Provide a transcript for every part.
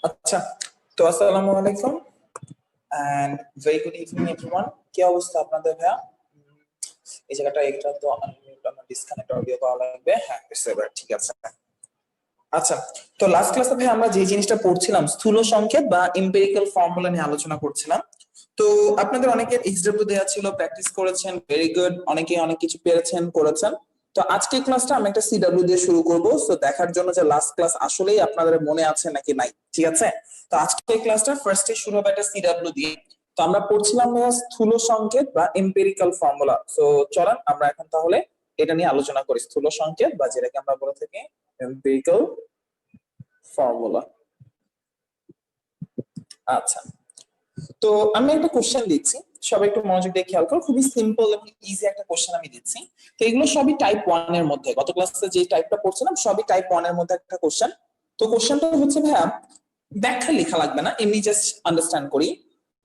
আচ্ছা, তো আসসালামু আলাইকুম and very good evening everyone. কি অবস্থা আপনাদের ভাইয়া? এই জায়গাটা এটা তো আনমিউট, আমার ডিসকানেক্ট অডিও পাওয়া লাগবে। হ্যাঁ, এবার ঠিক আছে। আচ্ছা, তো লাস্ট ক্লাসে ভাই আমরা যে জিনিসটা পড়ছিলাম স্থূল সংকেত বা এম্পিরিক্যাল ফর্মুলা নিয়ে আলোচনা করছিলাম। তো আপনাদের অনেকের এইচডব্লিউ দেওয়া ছিল, প্র্যাকটিস করেছেন, ভেরি গুড, অনেকে অনেক কিছু পেরেছেন করেছেন। তো আজকের ক্লাসটা আমি একটা সিডব্লিউ দিয়ে শুরু করব, তো দেখার জন্য যে লাস্ট ক্লাস আসলেই আপনাদের মনে আছে নাকি নাই। ঠিক আছে, তো আজকের ক্লাসটা ফার্স্টে শুরু হবে একটা সিডব্লিউ দিয়ে। তো আমরা পড়ছিলাম স্থূল সংকেত বা এম্পিরিক্যাল ফর্মুলা। তো চলেন আমরা এখন তাহলে এটা নিয়ে আলোচনা করি, স্থূল সংকেত বা যেটাকে আমরা বলে থাকি এম্পিরিক্যাল ফর্মুলা। আচ্ছা, তো আমি একটা কোশ্চেন দিচ্ছি, সবাই একটু মনোযোগ দিয়ে খেয়াল করো। খুবই সিম্পল এবং ইজি একটা কোশ্চেন আমি দিচ্ছি। তো এগুলো সবই টাইপ 1 এর মধ্যে, গত ক্লাসে যে টাইপটা পড়ছিলাম সবই টাইপ 1 এর মধ্যে একটা কোশ্চেন। তো কোশ্চেনটা হচ্ছে ভাইয়া, ব্যাখ্যা লেখা লাগবে না, এমনি জাস্ট আন্ডারস্ট্যান্ড করি।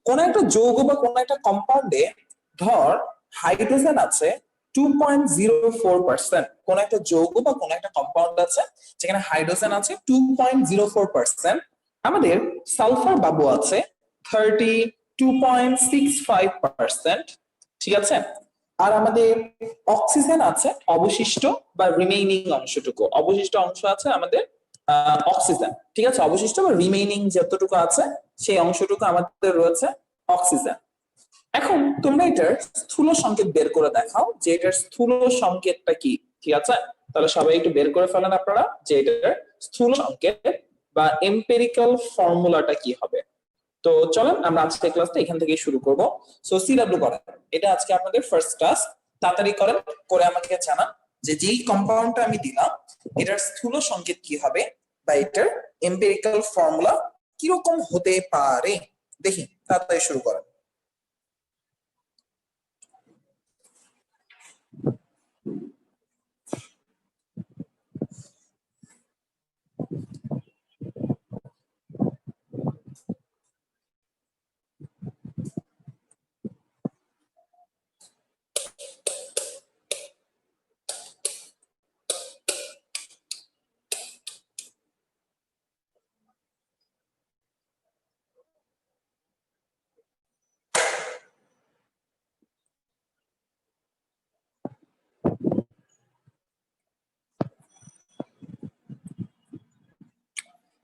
কোন একটা যৌগ বা কোন একটা কম্পাউন্ডে ধর হাইড্রোজেন আছে 2.04%, কোন একটা যৌগ বা কোন একটা কম্পাউন্ড আছে যেখানে হাইড্রোজেন আছে 2.04%, আমাদের সালফার বাবু আছে 32.65%, ঠিক আছে, আর আমাদের অক্সিজেন আছে অবশিষ্ট বা রিমেইনিং অংশটুকু, অবশিষ্ট অংশ আছে আমাদের অক্সিজেন, ঠিক আছে, অবশিষ্ট বা রিমেইনিং যতটুকু আছে সেই অংশটুকু আমাদের রয়েছে অক্সিজেন। এখন তোমরা এটার স্থূল সংকেত বের করে দেখাও যে এটার স্থূল সংকেতটা কি। ঠিক আছে, তাহলে সবাই একটু বের করে ফেলেন আপনারা যে এটার স্থূল সংকেত বা এম্পিরিক্যাল ফর্মুলাটা কি হবে। তো চলেন আমরা আজকে ক্লাসটা এখান থেকে শুরু করব। সো সিডব্লিউ করেন, এটা আজকে আপনাদের ফার্স্ট টাস্ক। তাড়াতাড়ি করেন, করে আমাকে জানান যে যেই কম্পাউন্ডটা আমি দিলাম এটার স্থূল সংকেত কি হবে বা এটার এম্পিরিক্যাল ফর্মুলা কিরকম হতে পারে। দেখি, তাড়াতাড়ি শুরু করেন।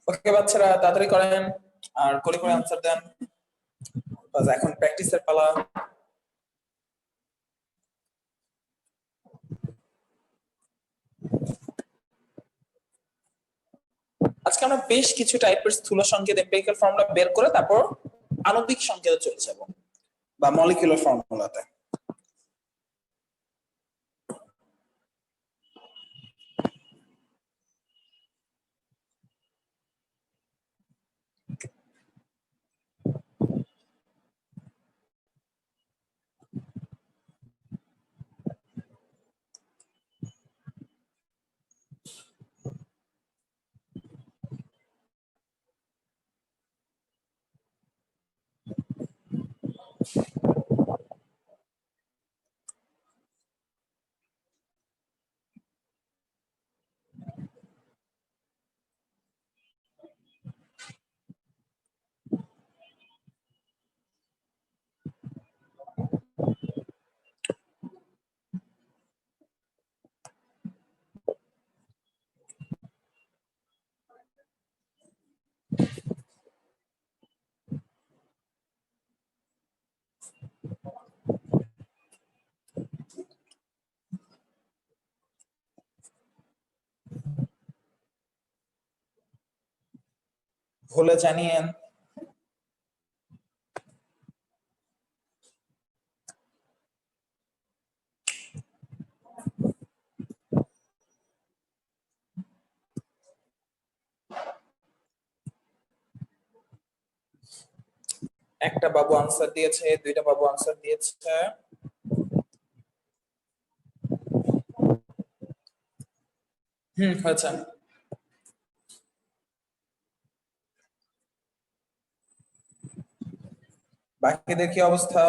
ওকে বাচ্চারা, তাড়াতাড়ি করেন আর করে করে আনসার দেন, এখন প্র্যাকটিসের পালা। আজকে আমরা বেশ কিছু টাইপের স্থূল সংকেত এম্পিরিক্যাল ফর্মুলা বের করে তারপর আণবিক সংকেতে চলে যাব বা মলিকিউলার ফর্মুলাতে। ভুলে জানিয়েন। একটা বাবু আনসার দিয়েছে, দুইটা বাবু আনসার দিয়েছে। হয়েছে। বাকিদের কি অবস্থা?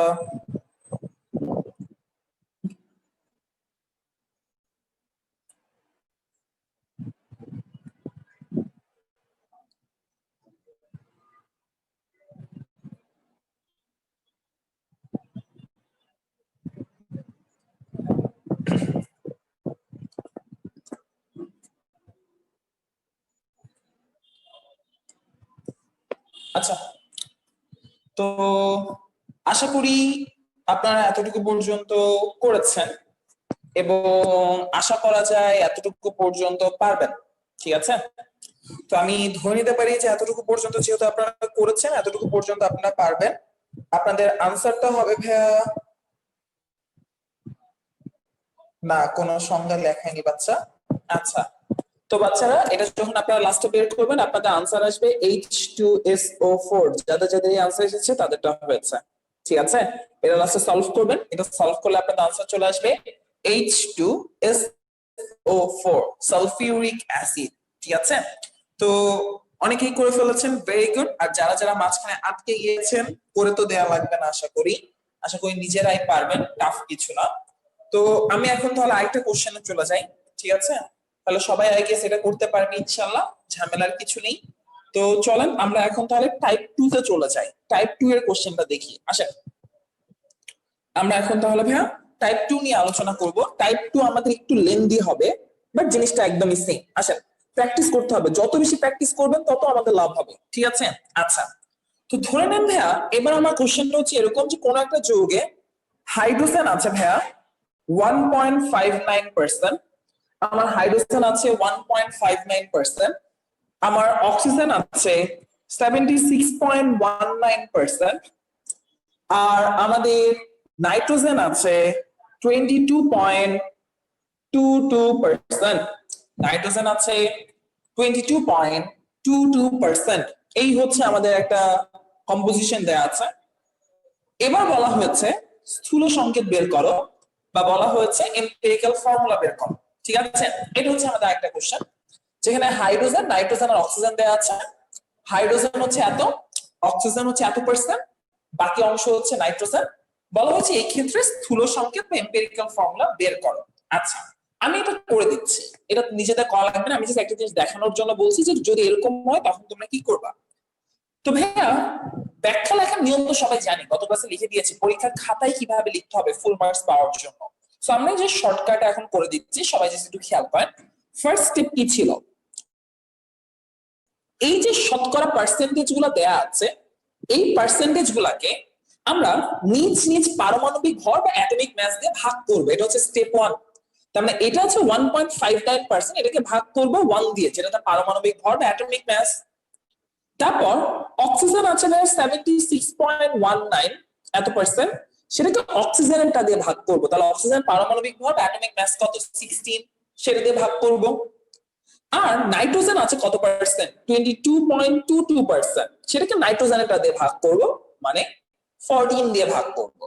আচ্ছা, তো আশা করি আপনারা এতটুকু পর্যন্ত করেছেন এবং আশা করা যায় এতটুকু পর্যন্ত পারবেন। ঠিক আছে, তো আমি ধরে নিতে পারি যে এতটুকু পর্যন্ত যেহেতু আপনারা করেছেন, এতটুকু পর্যন্ত আপনারা পারবেন। আপনাদের আনসারটা হবে ভাইয়া, না কোনো সংজ্ঞা লেখায়নি বাচ্চা। আচ্ছা, তো বাচ্চারা এটা যখন আপনারা লাস্টে বের করবেন আপনাদের আনসার আসবে H2SO4। যাদের যাদের এই আনসার এসেছে তাদেরটা হয়েছে। ঠিক আছে, এটা লাস্টে সলভ করবেন, এটা সলভ করলে আপনাদের আনসার চলে আসবে H2SO4 সালফিউরিক অ্যাসিড। ঠিক আছে, তো অনেকেই করে ফেলেছেন, ভেরি গুড। আর যারা যারা মাঝখানে আটকে গিয়েছেন করে তো দেয়া লাগবে না, আশা করি নিজেরাই পারবেন, টাফ কিছু না। তো আমি এখন তাহলে আরেকটা কোশ্চেনে চলে যাই। ঠিক আছে, তাহলে সবাই আই গেস এটা করতে পারবে ইনশাআল্লাহ, ঝামেলার কিছু নেই। তো চলেন আমরা এখন তাহলে টাইপ 2 তে চলে যাই। টাইপ 2 এর কোশ্চেনটা দেখি। আসেন আমরা এখন তাহলে ভাইয়া টাইপ 2 নিয়ে আলোচনা করব। টাইপ 2 আমাদের একটু লেন্দি হবে, বাট জিনিসটা একদমই সেম। আসেন প্র্যাকটিস করতে হবে, যত বেশি প্র্যাকটিস করবেন তত আমাদের লাভ হবে। ঠিক আছে, আচ্ছা তো ধরে নেন ভাইয়া এবার আমার কোশ্চেনটা হচ্ছে এরকম যে কোন একটা যৌগে হাইড্রোজেন আছে ভাইয়া 1.59%, আমার হাইড্রোজেন আছে 1.59%, আমার অক্সিজেন আছে 76.19%, আর আমাদের নাইট্রোজেন আছে 22.22%। নাইট্রোজেন আছে 22.22%। এই হচ্ছে আমাদের একটা কম্পোজিশন দেয়া আছে। এবার বলা হয়েছে স্থূল সংকেত বের করো, বা বলা হয়েছে এম্পিরিক্যাল ফর্মুলা বের করো। ঠিক আছে, এটা হচ্ছে আমাদের একটা কোশ্চেন, যেখানে হাইড্রোজেন, নাইট্রোজেন আর অক্সিজেন দেয়া আছে। হাইড্রোজেন হচ্ছে এত, অক্সিজেন হচ্ছে এত পার্সেন্ট, বাকি অংশ হচ্ছে নাইট্রোজেন। বলা হচ্ছে এই ক্ষেত্রে স্থূল সংকেত বা এম্পিরিক্যাল ফর্মুলা বের করো। আচ্ছা আমি এটা করে দিচ্ছি, এটা নিজেদের করা লাগবে না, আমি জাস্ট একটা জিনিস দেখানোর জন্য বলছি যে যদি এরকম হয় তখন তোমরা কি করবা। তো ভাইয়া ব্যাখ্যা লেখার নিয়ম তো সবাই জানি, গত ক্লাসে লিখে দিয়েছি পরীক্ষার খাতায় কিভাবে লিখতে হবে ফুল মার্কস পাওয়ার জন্য। সো আমরা যে শর্টকাট এখন করে দিচ্ছি, সবাই যদি একটু খেয়াল করেন। ফার্স্ট স্টেপ কি ছিল, এই যে শতকরা পার্সেন্টেজ গুলো দেয়া আছে, এই পার্সেন্টেজ গুলাকে আমরা নিজ নিজ পারমাণবিক ভর বা অ্যাটমিক মাস দিয়ে ভাগ করব। এটা হচ্ছে স্টেপ 1। তার মানে এটা হচ্ছে 1.59%, এটাকে ভাগ করব 1 দিয়ে, যেটা তার পারমাণবিক ভর বা অ্যাটমিক মাস। তারপর অক্সিজেন আছে 76.19 এত পার্সেন্ট, সেটাকে অক্সিজেনটা দিয়ে ভাগ করব। তাহলে অক্সিজেন পারমাণবিক ভর অ্যাটমিক মাস কত 16, সেটা দিয়ে ভাগ করব। আর নাইট্রোজেন আছে কত পার্সেন্ট 22.22%, সেটাকে নাইট্রোজেনটা দিয়ে ভাগ করব, মানে 14 দিয়ে ভাগ করব।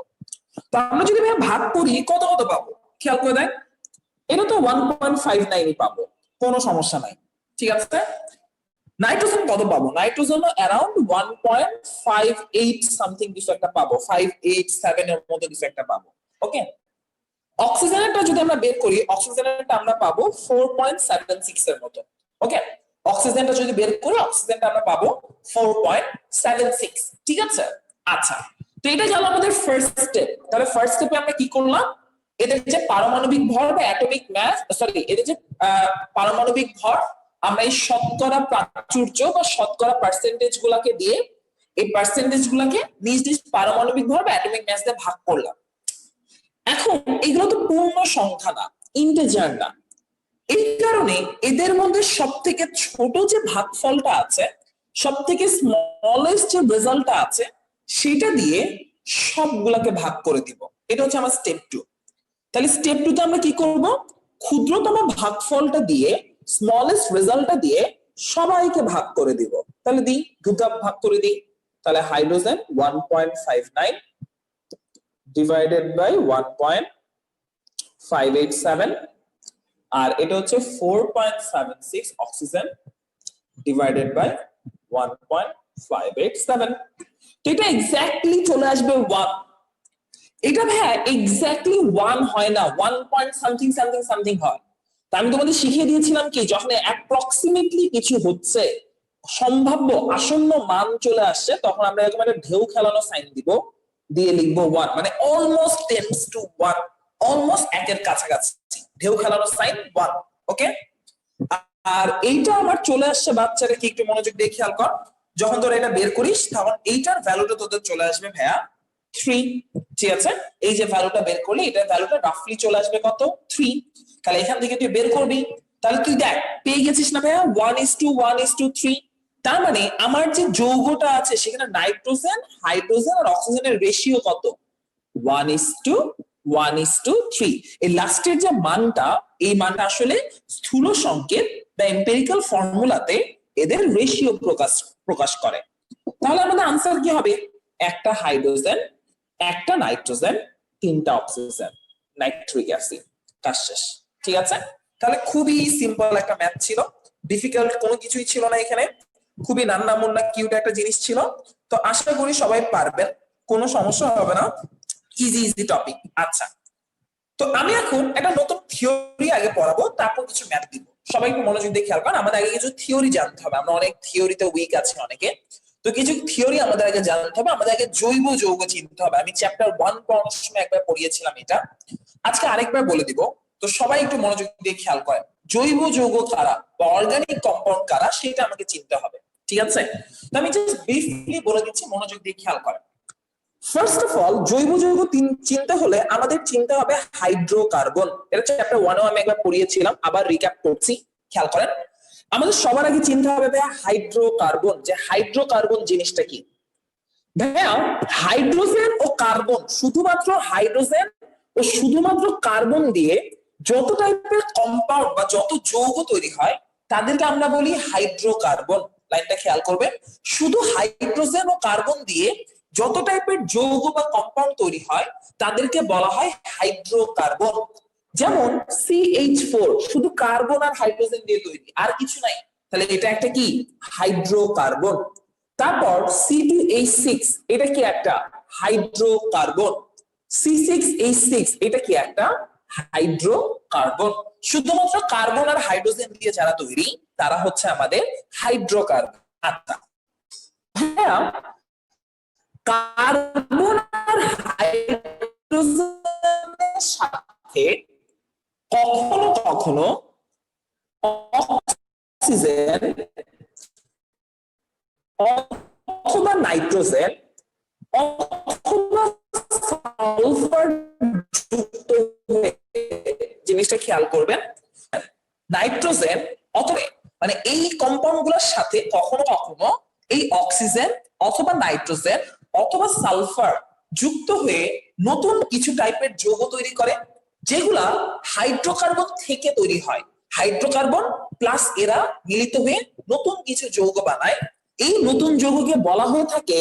তো আমরা যদি ভাগ করি কত কত পাবো খেয়াল করে দেখ, এটা তো 1.59 পাবো, কোনো সমস্যা নাই। ঠিক আছে, নাইট্রোজেন কত পাবো, নাইট্রোজেন অ্যারাউন্ড 1.58 সামথিং কিছু একটা পাবো, 587 এর মতো কিছু একটা পাবো। ওকে, অক্সিজেনটা যদি আমরা বের করি, অক্সিজেনটা আমরা পাবো 4.76 এর মতো। ওকে, অক্সিজেনটা যদি বের করি, অক্সিজেনটা আমরা পাবো 4.76। ঠিক আছে, আচ্ছা তো এটা গেল আমাদের ফার্স্ট স্টেপ। তাহলে ফার্স্ট স্টেপে আমরা কি করলাম, এদের যে পারমাণবিক ভর বা অ্যাটমিক মাস, সরি এদের যে পারমাণবিক ভর, আমরা এই শতকরা প্রাচুর্য বা শতকরা পার্সেন্টেজ গুলাকে দিয়ে, এই পার্সেন্টেজ গুলাকে নিজ নিজ পারমাণবিক ভর বা অ্যাটমিক মাস দিয়ে ভাগ করলাম। এখন এগুলো তো পূর্ণ সংখ্যা না, ইন্টিজার না, এই কারণে এদের মধ্যে সব থেকে ছোট যে ভাগফলটা আছে, সব থেকে স্মলেস্ট যে রেজাল্টটা আছে, সেটা দিয়ে সবগুলাকে ভাগ করে দিব। এটা হচ্ছে আমার স্টেপ 2। তাহলে স্টেপ 2 তে আমরা কি করব, ক্ষুদ্রতম ভাগফলটা দিয়ে, স্মলেস্ট রেজাল্টটা দিয়ে সবাইকে ভাগ করে দিব। তাহলে দিই, দুটা ভাগ করে দিই। তাহলে হাইড্রোজেন 1.59 ডিভাইডেড বাই 1.587, আর এটা হচ্ছে 4.76 অক্সিজেন ডিভাইডেড বাই 1.587। তো এটা এক্স্যাক্টলি চলে আসবে 1। এটা ভাইয়া এক্স্যাক্টলি 1 হয় না, 1 পয়েন্ট সামথিং সামথিং সামথিং হয়। তা আমি তোমাদের শিখিয়ে দিয়েছিলাম কি, যখন অ্যাপ্রক্সিমেটলি কিছু হচ্ছে, সম্ভাব্য আসন্ন মান চলে আসছে, তখন আমরা এরকম একটা ঢেউ খেলানো সাইন দিব, দিয়ে লিখবো 1, মানে অলমোস্ট টেন্ডস টু 1, অলমোস্ট একের কাছাকাছি, ঢেউ খেলানো সাইন 1। ওকে, আর এইটা আমার চলে আসছে বাচ্চারা কি একটু মনোযোগ দিয়ে খেয়াল কর, যখন তোরা এটা বের করিস তখন এইটার ভ্যালুটা তোদের চলে আসবে ভাইয়া 3, ঠিক আছে? এই যে ভ্যালুটা বের করলে এটার ভ্যালুটা রাফলি চলে আসবে কত 3। তাহলে এখান থেকে তুই বের করবি, তাহলে তুই দেখ পেয়ে গেছিস না ভাইয়া 1:1:3। তার মানে আমার যে যৌগটা আছে সেখানে নাইট্রোজেন, হাইড্রোজেন আর অক্সিজেনের রেশিও কত 1:1:3। এই লাস্টের যে মানটা, এই মানটা আসলে স্থূল সংকেত বা এম্পিরিক্যাল ফর্মুলাতে এদের রেশিও প্রকাশ করে। তাহলে আমাদের আনসার কি হবে, একটা হাইড্রোজেন, একটা নাইট্রোজেন, তিনটা অক্সিজেন, নাইট্রিক অ্যাসিড, কাজ শেষ। ঠিক আছে? তাহলে খুবই সিম্পল একটা ম্যাথ ছিল, ডিফিকাল্ট কোনো কিছুই ছিল না এখানে, খুবই নান্না মুন্না কিউট একটা জিনিস ছিল। তো আশা করি সবাই পারবেন, কোনো সমস্যা হবে না, ইজি ইজি টপিক। আচ্ছা, তো আমি এখন একটা নতুন থিওরি আগে পড়াবো, তারপর কিছু ম্যাথ দিব। সবাই একটু মনোযোগ দিয়ে খেয়াল করেন, আমাদের আগে কিছু থিওরি জানতে হবে, আমরা অনেক থিওরিতে উইক আছি অনেকে, তো কিছু থিওরি আমাদের আগে জানতে হবে। আমাদের আগে জৈব যৌগ চিনতে হবে। আমি চ্যাপ্টার 1 পড়ানোর সময় একবার পড়িয়েছিলাম এটা, আজকে আরেকবার বলে দিব। তো সবাই একটু মনোযোগ দিয়ে খেয়াল করেন, জৈব যৌগ কারা বা অর্গানিক কম্পাউন্ড কারা সেটা আমাকে চিনতে হবে। ঠিক আছে? তো আমি জাস্ট ব্রিফলি বলে দিচ্ছি, মনোযোগ দিয়ে খেয়াল করেন। ফার্স্ট অফ অল, জৈব যৌগ চিনতে হলে আমাদের চিনতে হবে হাইড্রোকার্বন। এটা চ্যাপ্টার 1 আমি একবার পড়িয়েছিলাম, আবার রিক্যাপ করছি, খেয়াল করেন। আমাদের সবার আগে চিনতে হবে ভাইয়া হাইড্রোকার্বন, যে হাইড্রোকার্বন জিনিসটা কি। ভাইয়া হাইড্রোজেন ও কার্বন, শুধুমাত্র হাইড্রোজেন ও শুধুমাত্র কার্বন দিয়ে যত টাইপের কম্পাউন্ড বা যত যৌগ তৈরি হয় তাদেরকে আমরা বলি হাইড্রোকার্বন। লাইনটা খেয়াল করবেন, শুধু হাইড্রোজেন ও কার্বন দিয়ে যত টাইপের যৌগ বা কম্পাউন্ড তৈরি হয় তাদেরকে বলা হয় হাইড্রোকার্বন। যেমন CH4 শুধু কার্বন আর হাইড্রোজেন দিয়ে তৈরি, আর কিছু নাই, তাহলে এটা একটা কি হাইড্রোকার্বন। তারপর C2H6 এটা কি একটা হাইড্রোকার্বন। C6H6 এটা কি একটা হাইড্রোকার্বন। শুধুমাত্র কার্বন আর হাইড্রোজেন দিয়ে যারা তৈরি তারা হচ্ছে আমাদের হাইড্রোকার্বন। আচ্ছা হ্যাঁ, কার্বন আর হাইড্রোজেনের সাথে কখনো কখনো অক্সিজেন অথবা নাইট্রোজেন অথবা সালফার যুক্ত হয়ে, জিনিসটা খেয়াল করবেন, নাইট্রোজেন অথবা মানে এই কম্পাউন্ড গুলোর সাথে কখনো কখনো এই অক্সিজেন অথবা নাইট্রোজেন অথবা সালফার যুক্ত হয়ে নতুন কিছু টাইপের যৌগ তৈরি করে, যেগুলা হাইড্রোকার্বন থেকে তৈরি হয়। হাইড্রোকার্বন প্লাস এরা মিলিত হয়ে নতুন কিছু যৌগ বানায়। এই নতুন যৌগকে বলা হয়ে থাকে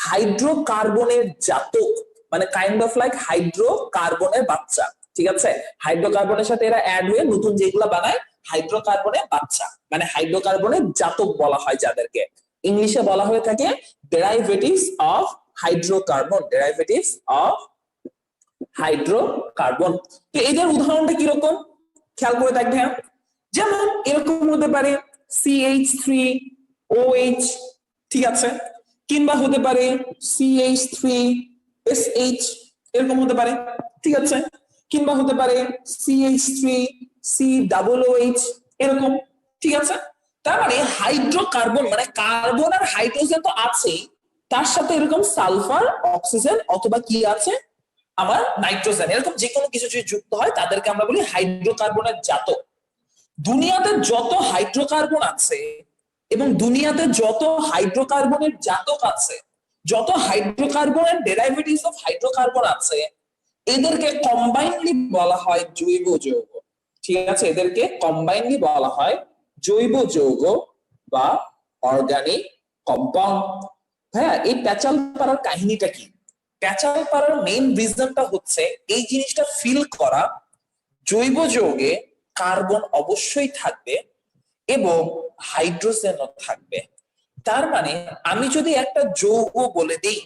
হাইড্রোকার্বনের জাতক, মানে কাইন্ড অফ লাইক হাইড্রোকার্বনের বাচ্চা। ঠিক আছে? হাইড্রোকার্বনের সাথে এরা অ্যাড হয়ে নতুন যেগুলো বানায় হাইড্রোকার্বনের বাচ্চা, মানে হাইড্রোকার্বনের জাতক বলা হয় যাদেরকে। ইংলিশে বলা হয়ে থাকে derivatives of hydrocarbon, derivatives of hydrocarbon. তো এদের উদাহরণটা কিরকম খেয়াল করে দেখবেন, যেমন এরকম হতে পারে CH3OH, ঠিক আছে, কিংবা হতে পারে CH3SH, এরকম হতে পারে, ঠিক আছে, কিংবা হতে পারে CH3COOH, এরকম, ঠিক আছে। তার মানে হাইড্রোকার্বন মানে কার্বন আর হাইড্রোজেন তো আছেই, তার সাথে এরকম সালফার, অক্সিজেন অথবা কি আছে আমার নাইট্রোজেন, এরকম যে কোনো কিছু যদি যুক্ত হয় তাদেরকে আমরা বলি হাইড্রোকার্বনের জাতক। দুনিয়াতে যত হাইড্রোকার্বন আছে এবং দুনিয়াতে যত হাইড্রোকার্বনের জাতক আছে, যত হাইড্রোকার্বনের ডেরাইভেটিভস অফ হাইড্রোকার্বন আছে, এদেরকে কম্বাইনলি বলা হয় জৈব যৌগ। ঠিক আছে? এদেরকে কম্বাইনলি বলা হয় জৈব যৌগ বা অর্গানিক কম্পাউন্ড। হ্যাঁ, এই প্যাচাল পাড়ার কাহিনীটা কি? প্যাচাল পাড়ার মেইন রিজনটা হচ্ছে এই জিনিসটা ফিল করা, জৈব যৌগে কার্বন অবশ্যই থাকবে এবং হাইড্রোজেনও থাকবে। তার মানে আমি যদি একটা যৌগ বলে দিই,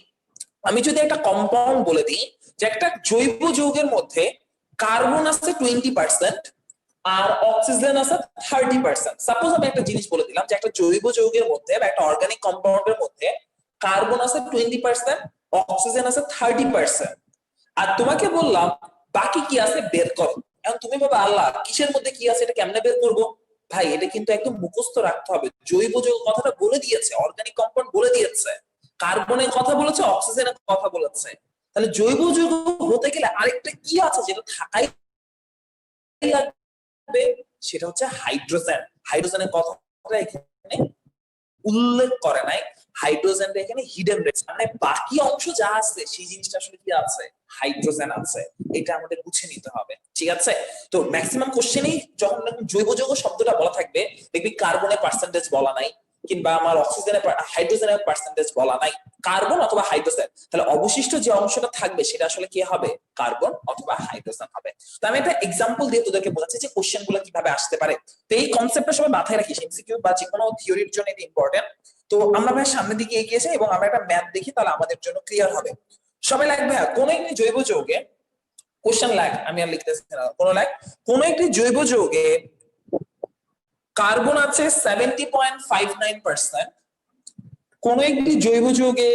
আমি যদি একটা কম্পাউন্ড বলে দিই যে একটা জৈব যৌগের মধ্যে কার্বন আছে 20% আর অক্সিজেন আছে 30%, সাপোজ আমি একটা জিনিস বলে দিলাম যে একটা জৈব যৌগের মধ্যে বা একটা অর্গানিক কম্পাউন্ডের মধ্যে কার্বন আছে 20%, অক্সিজেন আছে 30%, আর তোমাকে বললাম বাকি কি আছে বের করো। এখন তুমি বাবা আল্লাহ কিসের মধ্যে কি আছে এটা কেমনে বের করবো? ভাই এটা কিন্তু একদম মুখস্থ রাখতে হবে। জৈব যৌগ কথাটা বলে দিয়েছে, অর্গানিক কম্পাউন্ড বলে দিয়েছে, কার্বনের কথা বলেছে, অক্সিজেনের কথা বলেছে। তাহলে জৈব যৌগ হতে গেলে আরেকটা কি আছে যেটা থাকাই লাগবে, সেটা হচ্ছে হাইড্রোজেন। হাইড্রোজেনের কথাটা এখানে উল্লেখ করে নাই, হাইড্রোজেনটা এখানে হিডেন রয়েছে, মানে বাকি অংশ যা আছে সেই জিনিসটা আসলে কি আছে, হাইড্রোজেন আছে। এটা আমাদের বুঝে নিতে হবে, ঠিক আছে? তো ম্যাক্সিমাম কোশ্চেনেই যখন জৈব যৌগ শব্দটা বলা থাকবে, দেখবি কার্বনের পার্সেন্টেজ বলা নাই, কিংবা আমার অক্সিজেনের হাইড্রোজেনের পার্সেন্টেজ বলা নাই, কার্বন অথবা হাইড্রোজেন। তাহলে অবশিষ্ট যে অংশটা থাকবে সেটা আসলে কি হবে, কার্বন অথবা হাইড্রোজেন হবে। তো আমি একটা এক্সাম্পল দিয়ে তোদেরকে বোঝাচ্ছি যে কোশ্চেন গুলো কিভাবে আসতে পারে। তো এই কনসেপ্টটা সবাই মাথায় রাখিস, এমসিকিউ বা যে কোনো থিওরির জন্য এটা ইম্পর্টেন্ট। তো আমরা ভাই সামনের দিকে এগিয়ে যাই এবং আমরা একটা ম্যাথ দেখি, তাহলে আমাদের জন্য ক্লিয়ার হবে। সবাই লাগবে ভাইয়া কোন একটি জৈব যৌগে, কোশ্চেন লাগ আমি আর লিখতেছি না, কোন একটি জৈব যৌগে কার্বন আছে 70.59%, কোন একটি জৈব যৌগে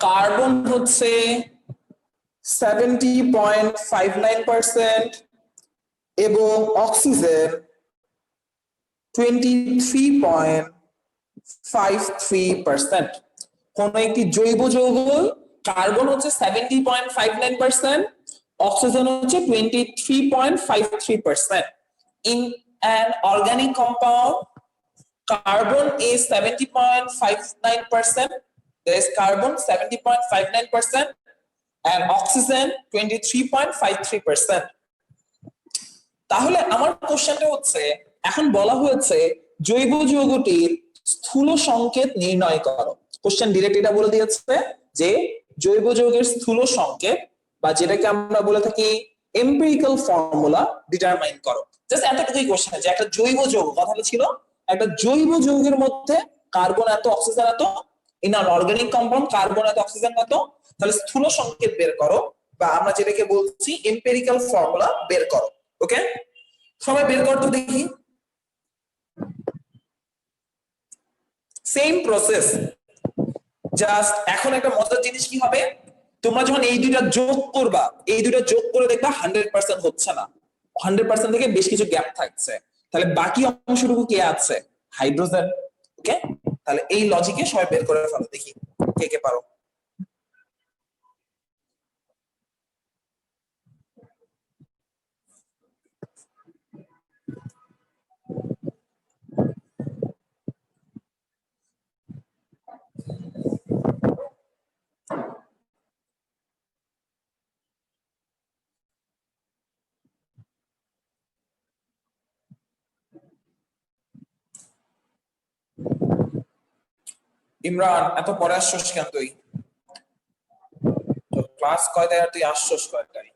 কার্বন হচ্ছে 70.59% এবং অক্সিজেন 23.53%। কোন একটি জৈব যৌগ কার্বন হচ্ছে 70.59%, অক্সিজেন হচ্ছে 23.53%। In an organic compound, carbon is 70.59%, there is carbon 70.59% and oxygen 23.53%. তাহলে আমার কোশ্চেনটা হচ্ছে, এখন বলা হয়েছে জৈব যৌগটির স্থূল সংকেত নির্ণয় করো। কোশ্চেন ডিরেক্ট এটা বলে দিয়েছে যে জৈব যৌগের স্থূল সংকেত, বা যেটাকে আমরা বলে থাকি এম্পিরিক্যাল ফর্মুলা ডিটারমাইন করো। জাস্ট এতটুকুই কোশ্চেন, যে একটা জৈব যৌগ কথাটা ছিল, একটা জৈব যৌগের মধ্যে কার্বন এত, অক্সিজেন এত, in an organic compound carbon এত, অক্সিজেন এত, তাহলে স্থূল সংকেত বের করো, বা আমরা যেটাকে বলছি এম্পিরিক্যাল ফর্মুলা বের করো। ওকে, সবাই বের করতে দেখি। সেম প্রসেস, জাস্ট এখন একটা মজার জিনিস কি হবে, তোমরা যখন এই দুইটা যোগ করবা, এই দুইটা যোগ করে দেখবা 100% হচ্ছে না, 100% থেকে বেশ কিছু গ্যাপ থাকছে, তাহলে বাকি অংশটুকু কে আছে, হাইড্রোজেন। ওকে, তাহলে এই লজিকে সবাই বের করে ফেলো দেখি কে কে পারো। ইমরান এত পরে আসছস কেন তুই? ক্লাস কয়টায় আর তুই আসছস কয়টায়?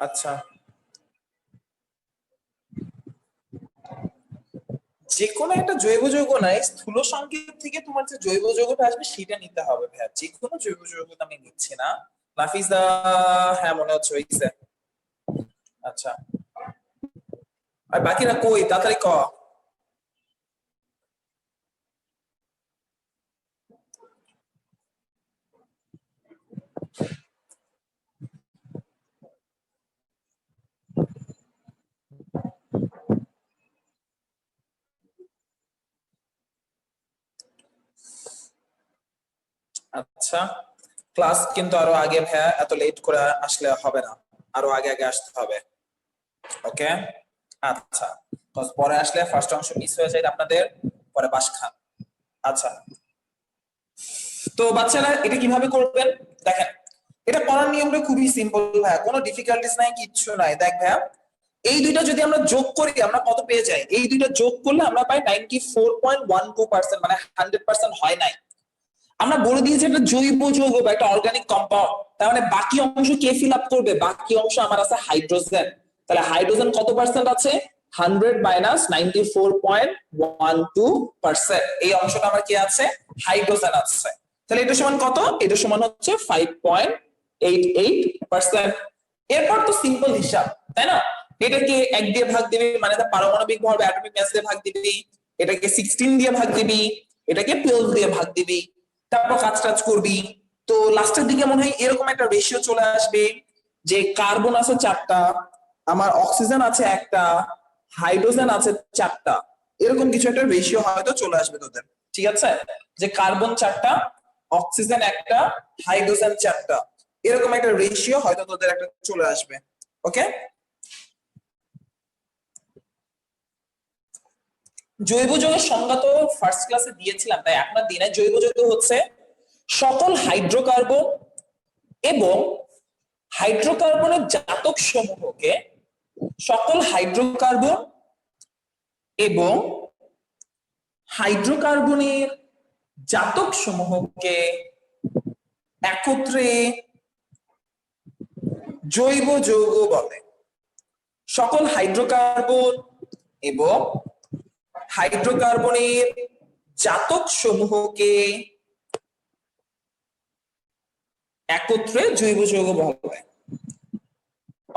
আচ্ছা, যে কোনো একটা জৈব যৌগ নাই, স্থূল সংকেত থেকে তোমার যে জৈব যৌগটা আসবে সেটা নিতে হবে ভাইয়া, যে কোনো জৈব যৌগ আমি নিচ্ছি না। নাফিসা, হ্যাঁ মনে হচ্ছে হইছে। আচ্ছা, আর বাকিরা কই, তাড়াতাড়ি ক। আচ্ছা, ক্লাস কিন্তু আরো আগে ভাইয়া, এত লেট করে আসলে হবে না, আরো আগে আগে আসতে হবে। ওকে, আচ্ছা, পরে আসলে ফার্স্ট অংশ মিস হয়ে যায় আপনাদের, পরে বাস খান। আচ্ছা, তো বাচ্চারা এটা কিভাবে করবেন দেখেন, এটা করার নিয়মটা খুবই সিম্পল ভাইয়া, কোনো ডিফিকাল্টিস নাই, কিচ্ছু নাই। দেখ ভাইয়া, এই দুইটা যদি আমরা যোগ করি আমরা কত পেয়ে যাই, এই দুইটা যোগ করলে আমরা পাই 94.12%, মানে 100% হয় নাই। আমরা বলে দিয়েছি একটা জৈব যৌগ বা একটা অর্গানিক কম্পাউন্ড, তার মানে বাকি অংশ কে ফিল আপ করবে, বাকি অংশ আমার আছে হাইড্রোজেন। তাহলে হাইড্রোজেন কত পার্সেন্ট আছে, 100 মাইনাস 94.12%, এই অংশটা আমার কি আছে, হাইড্রোজেন আছে। তাহলে এটা সমান কত, এটা সমান হচ্ছে 5.88%। এরপর তো সিম্পল হিসাব, তাই না? এটাকে 1 দিয়ে ভাগ দিবি মানে তার পারমাণবিক ভর অ্যাটমিক মাস দিয়ে ভাগ দিবি, এটাকে 16 দিয়ে ভাগ দিবি, এটাকে 12 দিয়ে ভাগ দিবি, তারপর কাজ টাজ করবি। তো লাস্টের দিকে মনে হয় এরকম একটা রেশিও চলে আসবে যে কার্বন আছে 4টা, আমার অক্সিজেন আছে 1টা, হাইড্রোজেন আছে 4টা, এরকম কিছু একটা রেশিও হয়তো চলে আসবে তোদের। ঠিক আছে, যে কার্বন 4টা, অক্সিজেন 1টা, হাইড্রোজেন 4টা, এরকম একটা রেশিও হয়তো তোদের একটা চলে আসবে। ওকে, জৈব যৌগের সংজ্ঞা তো ফার্স্ট ক্লাসে দিয়েছিলাম, তাই আপনার দিনে জৈব যৌগ হচ্ছে সকল হাইড্রোকার্বন এবং হাইড্রোকার্বনের জাতক সমূহকে, সকল হাইড্রোকার্বন এবং হাইড্রোকার্বনের জাতক সমূহকে একত্রে জৈব যৌগ বলে। সকল হাইড্রোকার্বন এবং হাইড্রোকার্বনের জাতক সমূহকে একত্রে জৈব যৌগ বলে।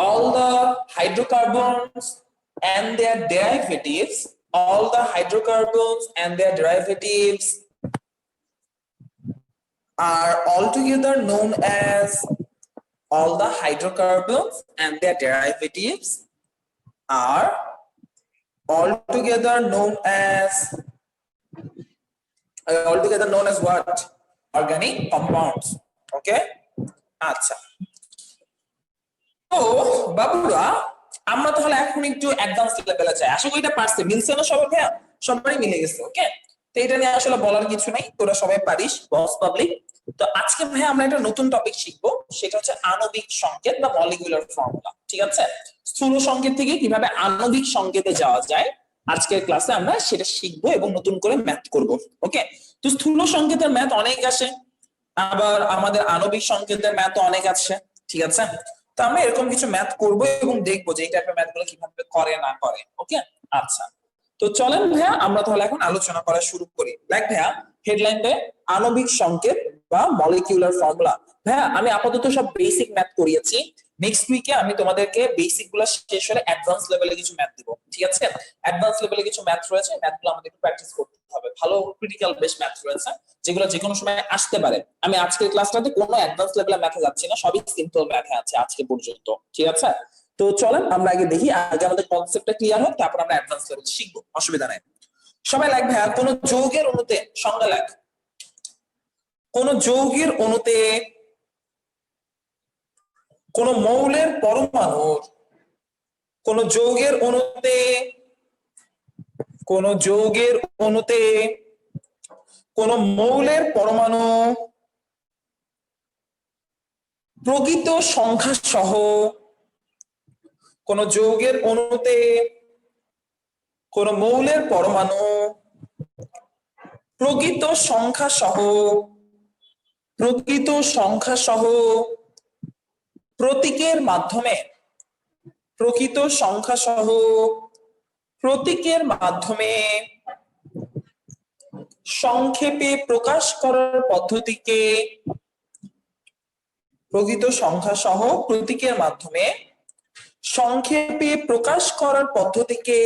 All the hydrocarbons and their derivatives, all the hydrocarbons and their derivatives are altogether known as, all the hydrocarbons and their derivatives are altogether known as what? Organic compounds. Okay, আচ্ছা। তো বাবুরা, আমরা তাহলে এখন একটু অ্যাডভান্স লেভেলে যাই। আশা করি এটা পারছে, মিলছে না সবাই? ভাইয়া সবারই মিলে গেছে। ওকে, তো এটা নিয়ে আসলে বলার কিছু নাই, তোরা সবাই পারিস, বস পাবলিক। তো আজকে ভাইয়া আমরা একটা নতুন টপিক শিখবো, সেটা হচ্ছে আণবিক সংকেত বা মলিকুলার ফর্মুলা। ঠিক আছে, স্থূল সংকেত থেকে কিভাবে আণবিক সংকেতে যাওয়া যায়, আজকের ক্লাসে আমরা সেটা শিখবো এবং নতুন করে ম্যাথ করব। ওকে, তো স্থূল সংকেতের ম্যাথ অনেক আসে, আবার আমাদের আণবিক সংকেতের ম্যাথ অনেক আছে। ঠিক আছে, তো আমরা এরকম কিছু ম্যাথ করব এবং দেখবো যে এই টাইপের ম্যাথ গুলো কিভাবে করে না করে। ওকে, আচ্ছা। তো চলেন ভাইয়া আমরা তাহলে এখন আলোচনা করা শুরু করি। লাইক ভাইয়া হেডলাইনে আণবিক সংকেত বা মলিকিউলার ফর্মুলা। ভাইয়া আমি আপাতত সব বেসিক ম্যাথ করিয়েছি, নেক্সট উইকে আমি তোমাদেরকে বেসিক গুলো শেষ হলে অ্যাডভান্স লেভেলে কিছু ম্যাথ দিব। ঠিক আছে, অ্যাডভান্স লেভেলে কিছু ম্যাথ রয়েছে, ম্যাথগুলো আমাদের একটু প্র্যাকটিস করতে হবে। ভালো ক্রিটিক্যাল বেস ম্যাথ রয়েছে যেগুলো যে কোনো সময় আসতে পারে। আমি আজকের ক্লাসটাতে কোনো অ্যাডভান্স লেভেলে ম্যাথে যাচ্ছি না, সবই সিম্পল ম্যাথে আছে আজকে পর্যন্ত। ঠিক আছে, তো চলেন আমরা আগে দেখি, আগে আমাদের কনসেপ্টটা ক্লিয়ার হোক, তারপর আমরা অ্যাডভান্স লেভেল শিখবো, অসুবিধা নাই। সবাই লাইক ভাইয়া কোন যৌগের অণুতে সংজ্ঞা লাগ, কোন যৌগের অণুতে কোন মৌলের পরমাণুর, কোন যৌগের অণুতে, কোন যৌগের অণুতে কোন মৌলের পরমাণু প্রকৃত সংখ্যা সহ, কোন যৌগের অণুতে কোন মৌলের পরমাণু প্রকৃত সংখ্যা সহ, প্রকৃত সংখ্যা সহ প্রতীকের মাধ্যমে, প্রকৃত সংখ্যা সহ প্রতীকের মাধ্যমে সংক্ষেপে প্রকাশ করার পদ্ধতিকে, প্রকৃত সংখ্যা সহ প্রতীকের মাধ্যমে সংক্ষেপে প্রকাশ করার পদ্ধতিকে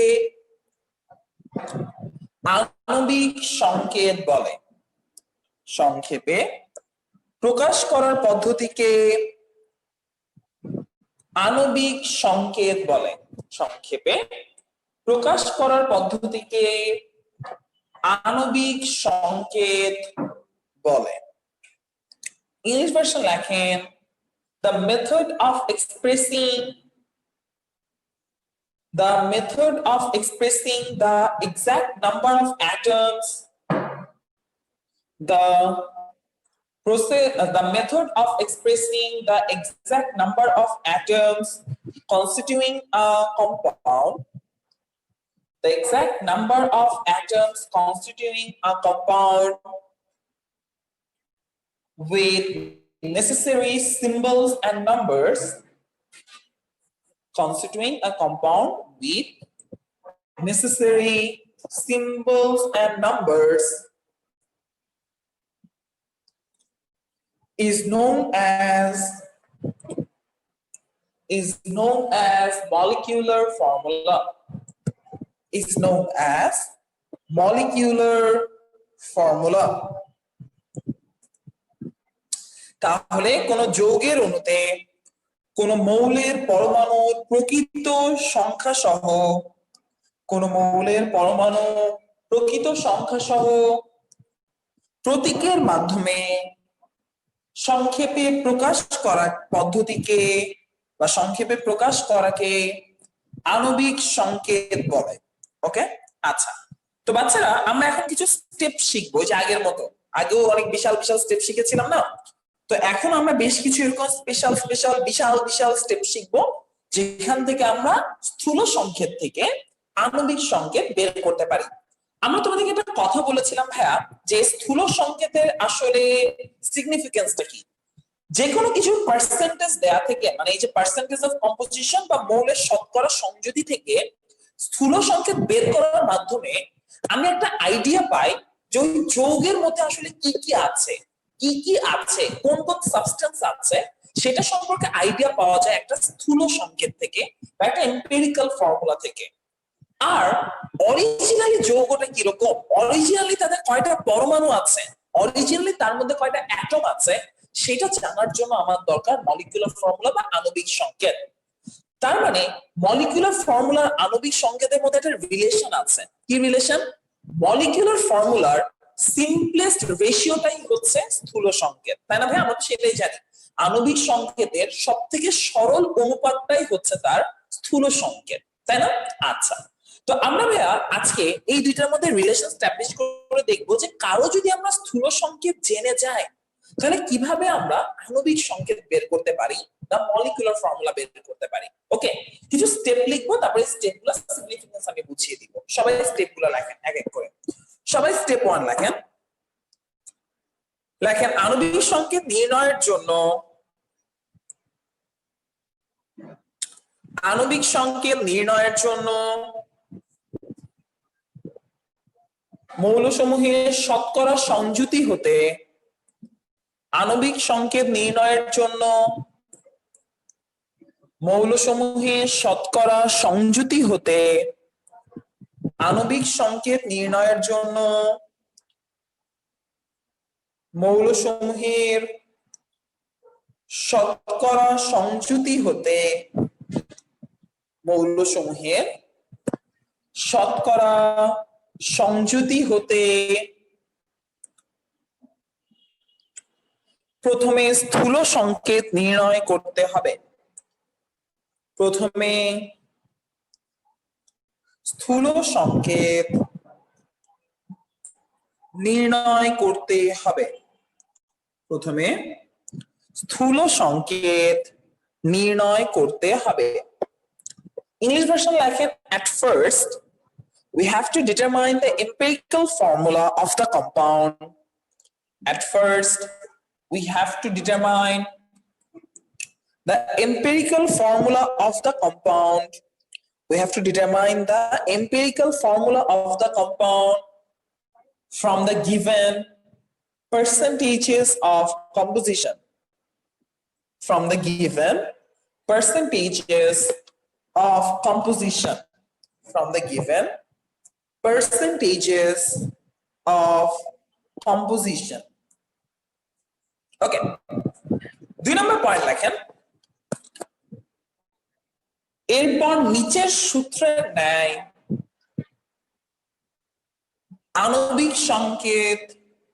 আণবিক সংকেত বলে। সংক্ষেপে প্রকাশ করার পদ্ধতিকে আণবিক সংকেত বলে। সংক্ষেপে প্রকাশ করার পদ্ধতিকে আণবিক সংকেত বলে। ইংলিশ ভার্সন লেখেন, the method of expressing the exact number of atoms, the method of expressing the exact number of atoms constituting a compound, the exact number of atoms constituting a compound with necessary symbols and numbers, constituting a compound with necessary symbols and numbers is known as molecular formula. Is known as molecular formula. তাহলে কোন যৌগের অণুতে কোন মৌলের পরমাণুর প্রকৃত সংখ্যা সহ প্রতীকের মাধ্যমে সংক্ষেপে প্রকাশ করা পদ্ধতিকে বা সংক্ষেপে প্রকাশ করাকে আণবিক সংকেত বলে। ওকে, আচ্ছা, তো বাচ্চারা আমরা এখন কিছু স্টেপ শিখবো, যে আগের মতো আগেও অনেক বিশাল বিশাল স্টেপ শিখেছিলাম না, তো এখন আমরা বেশ কিছু এরকম বিশাল স্টেপ শিখবো, যেখান থেকে আমরা স্থূল সংকেত থেকে আণবিক সংকেত বের করতে পারি। আমরা তোমাদেরকে একটা কথা বলেছিলাম ভাইয়া, যে স্থূল সংকেতের আসলে সিগনিফিকেন্সটা কি। যে কোনো কিছুর পার্সেন্টেজ দেয়া থেকে, মানে এই যে পার্সেন্টেজ অফ কম্পোজিশন বা মৌলের শতকরা সংযুতি থেকে স্থূল সংকেত বের করার মাধ্যমে আমি একটা আইডিয়া পাই যে ওই যৌগের মধ্যে আসলে কি কি আছে, কোন কোন সাবস্টেন্স আছে, সেটা সম্পর্কে আইডিয়া পাওয়া যায় একটা স্থূল সংকেত থেকে বা একটা এম্পিরিক্যাল ফর্মুলা থেকে। আর অরিজিনালি যৌগটা কিরকম, অরিজিনালি তাদের কয়টা পরমাণু আছে, অরিজিনালি তার মধ্যে কয়টা অ্যাটম আছে, সেটা জানার জন্য আমার দরকার মলিকুলার ফর্মুলা বা আণবিক সংকেত। তার মানে মলিকুলার ফর্মুলার আণবিক সংকেতের মধ্যে একটা রিলেশন আছে। কি রিলেশন? মলিকুলার ফর্মুলার সিম্পলেস্ট রেশিওটাই হচ্ছে স্থূল সংকেত, তাই না ভাই? আমরা তো সেটাই জানি, আণবিক সংকেতের সবথেকে সরল অনুপাতটাই হচ্ছে তার স্থূল সংকেত, তাই না? আচ্ছা, তো আমরা ভাইয়া আজকে এই দুইটার মধ্যে রিলেশন এস্টাবলিশ করে দেখবো যে কারো যদি আমরা স্থূল সংকেত জেনে যাই, তাহলে কিভাবে আমরা আণবিক সংকেত বের করতে পারি বা মলিকুলার ফর্মুলা বের করতে পারি। ওকে, কিছু স্টেপ লিখবো, তারপরে স্টেপগুলোর সিগনিফিকেন্স আমি বুঝিয়ে দিব। সবাই স্টেপগুলো লেখেন এক এক করে। সবাই স্টেপ 1 লেখেন। আণবিক সংকেত নির্ণয়ের জন্য মৌলসমূহের শতকরা সংযুতি হতে মৌলসমূহের শতকরা সংযুতি হতে আণবিক সংকেত নির্ণয়ের জন্য মৌলসমূহের শতকরা সংযুতি হতে প্রথমে স্থূল সংকেত নির্ণয় করতে হবে। প্রথমে স্থূল সংকেত নির্ণয় করতে হবে। English version লেখেন, at first we have to determine the empirical formula of the compound. At first we have to determine the empirical formula of the compound. We have to determine the empirical formula of the compound from the given percentages of composition. From the given percentages of composition. From the given percentages of composition. Okay. 2 number point লেখেন, এরপর নিচের সূত্রের ন্যায় আণবিক সংকেত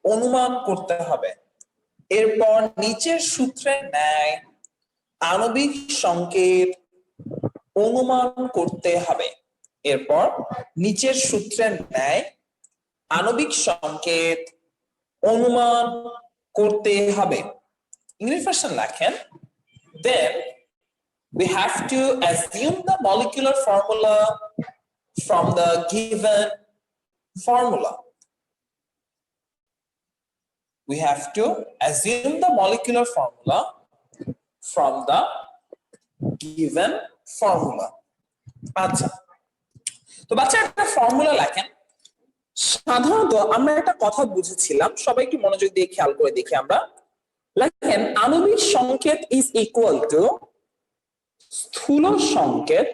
অনুমান করতে হবে। এরপর নিচের সূত্রের ন্যায় আণবিক সংকেত অনুমান করতে হবে। এরপর নিচের সূত্রের ন্যায় আণবিক সংকেত অনুমান করতে হবে। English version লেখেন, then we have to assume the molecular formula from the given formula. We have to assume the molecular formula from the given formula. আচ্ছা, তো বাচ্চা একটা ফর্মুলা লেখেন। সাধারণত আমরা একটা কথা বুঝেছিলাম, সবাই একটু মনোযোগ দিয়ে খেয়াল করে দেখি আমরা। লেখেন আণবিক সংকেত ইজ ইকুয়াল টু স্থূল সংকেত,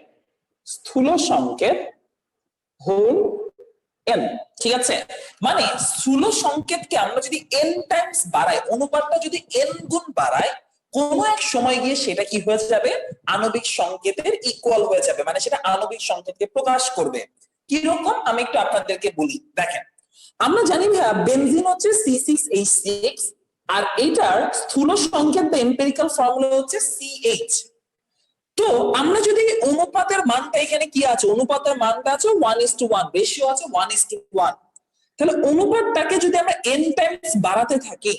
স্থূল সংকেত হোল n। ঠিক আছে, মানে স্থূল সংকেতকে আমরা যদি n টাইমস বাড়াই, অনুপাতটা যদি n গুণ বাড়াই, কোন এক সময় গিয়ে সেটা কি হয়ে যাবে, আণবিক সংকেতের ইকুয়াল হয়ে যাবে, মানে সেটা আণবিক সংকেতকে প্রকাশ করবে। কি রকম আমি একটু আপনাদেরকে বলি, দেখেন আমরা জানি ভাইয়া বেনজিন হচ্ছে C6H6, আর এটার স্থূল সংকেত বা এম্পিরিক্যাল ফর্মুলা হচ্ছে CH। তো আমরা যদি অনুপাতের মানটা, এখানে কি আছে, অনুপাতের মানটা আছে 1:1, রেশিও আছে 1:1, তাহলে অনুপাতটাকে যদি আমরা n টাইমস বাড়াতে থাকি,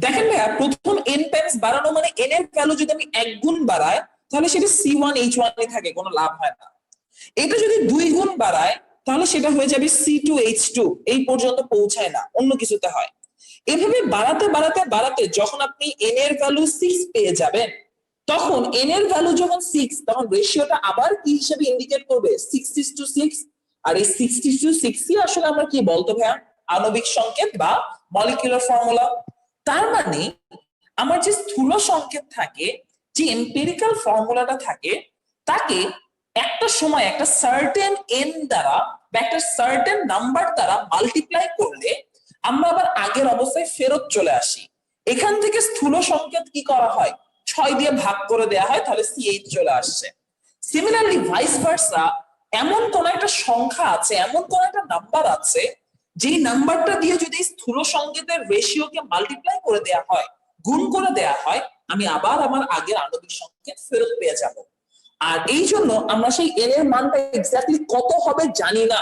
দেখেন ভাইয়া প্রথম n টাইমস বাড়ানো মানে n এর ভ্যালু যদি আমি 1 গুণ বাড়াই, তাহলে সেটা C1H1 এ থাকে, কোনো লাভ হয় না। এটা যদি 2 গুণ বাড়ায়, তাহলে সেটা হয়ে যাবে C2H2, এই পর্যন্ত পৌঁছায় না, অন্য কিছুতে হয়। এভাবে বাড়াতে বাড়াতে বাড়াতে যখন আপনি n এর ভ্যালু 6 পেয়ে যাবেন, তখন n এর ভ্যালু যখন 6, তখন রেশিওটা আবার কি হিসেবে ইন্ডিকেট করবে, 6:6। আর এই 6:6 আসলে আমরা কি বলতো ভাইয়া, আণবিক সংকেত বা মলিকিউলার ফর্মুলা। তার মানে আমার যে স্থূল সংকেত থাকে, যে এম্পিরিক্যাল ফর্মুলাটা থাকে, তাকে একটা সময় একটা সার্টেন n দ্বারা বা একটা সার্টেন নাম্বার দ্বারা মাল্টিপ্লাই করলে আমরা আবার আগের অবস্থায় ফেরত চলে আসি। এখান থেকে স্থূল সংকেত কি করা হয়, 6 দিয়ে ভাগ করে দেয়া হয়, তাহলে CH চলে আসছে। সিমিলারলি ভাইস ভার্সা, এমন কোন একটা সংখ্যা আছে, এমন কোন একটা নাম্বার আছে, যে নাম্বারটা দিয়ে যদি স্থূল সংকেতের রেশিওকে মাল্টিপ্লাই করে দেয়া হয়, গুণ করে দেয়া হয়, আমি আবার আমার আগের আণবিক সংকেত ফেরত পেয়ে যাব। আর এই জন্য আমরা সেই n এর মানটা এক্স্যাক্টলি কত হবে জানি না,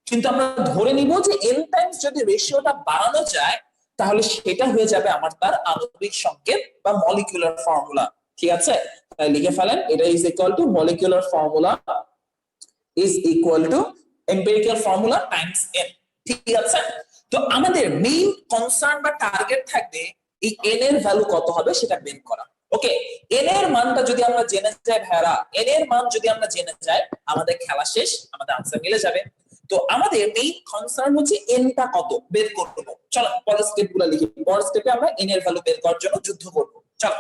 কিন্তু আমরা ধরে নিব যে n টাইমস যদি রেশিওটা বাড়ানো যায়, তাহলে সেটা হয়ে যাবে আমার তার আণবিক সংকেত বা মলিকিউলার ফর্মুলা। ঠিক আছে, তাই লিখে ফেলেন, এটা is equal two molecular formula is equal two empirical formula Times n। ঠিক আছে, তো আমাদের মেইন কনসার্ন বা টার্গেট থাকবে এই n এর ভ্যালু কত হবে সেটা বের করা। ওকে, n এর মানটা যদি আমরা জেনে যাই ভাইরা, n এর মান যদি আমরা জেনে যাই, আমাদের খেলা শেষ, আমাদের আনসার মিলে যাবে। তো আমাদের মেইন কনসার্ন হচ্ছে n টা কত বের করব। চলো পরের স্টেপগুলো লিখি, পরের স্টেপে আমরা n এর ভ্যালু বের করার জন্য যুদ্ধ করব। চলো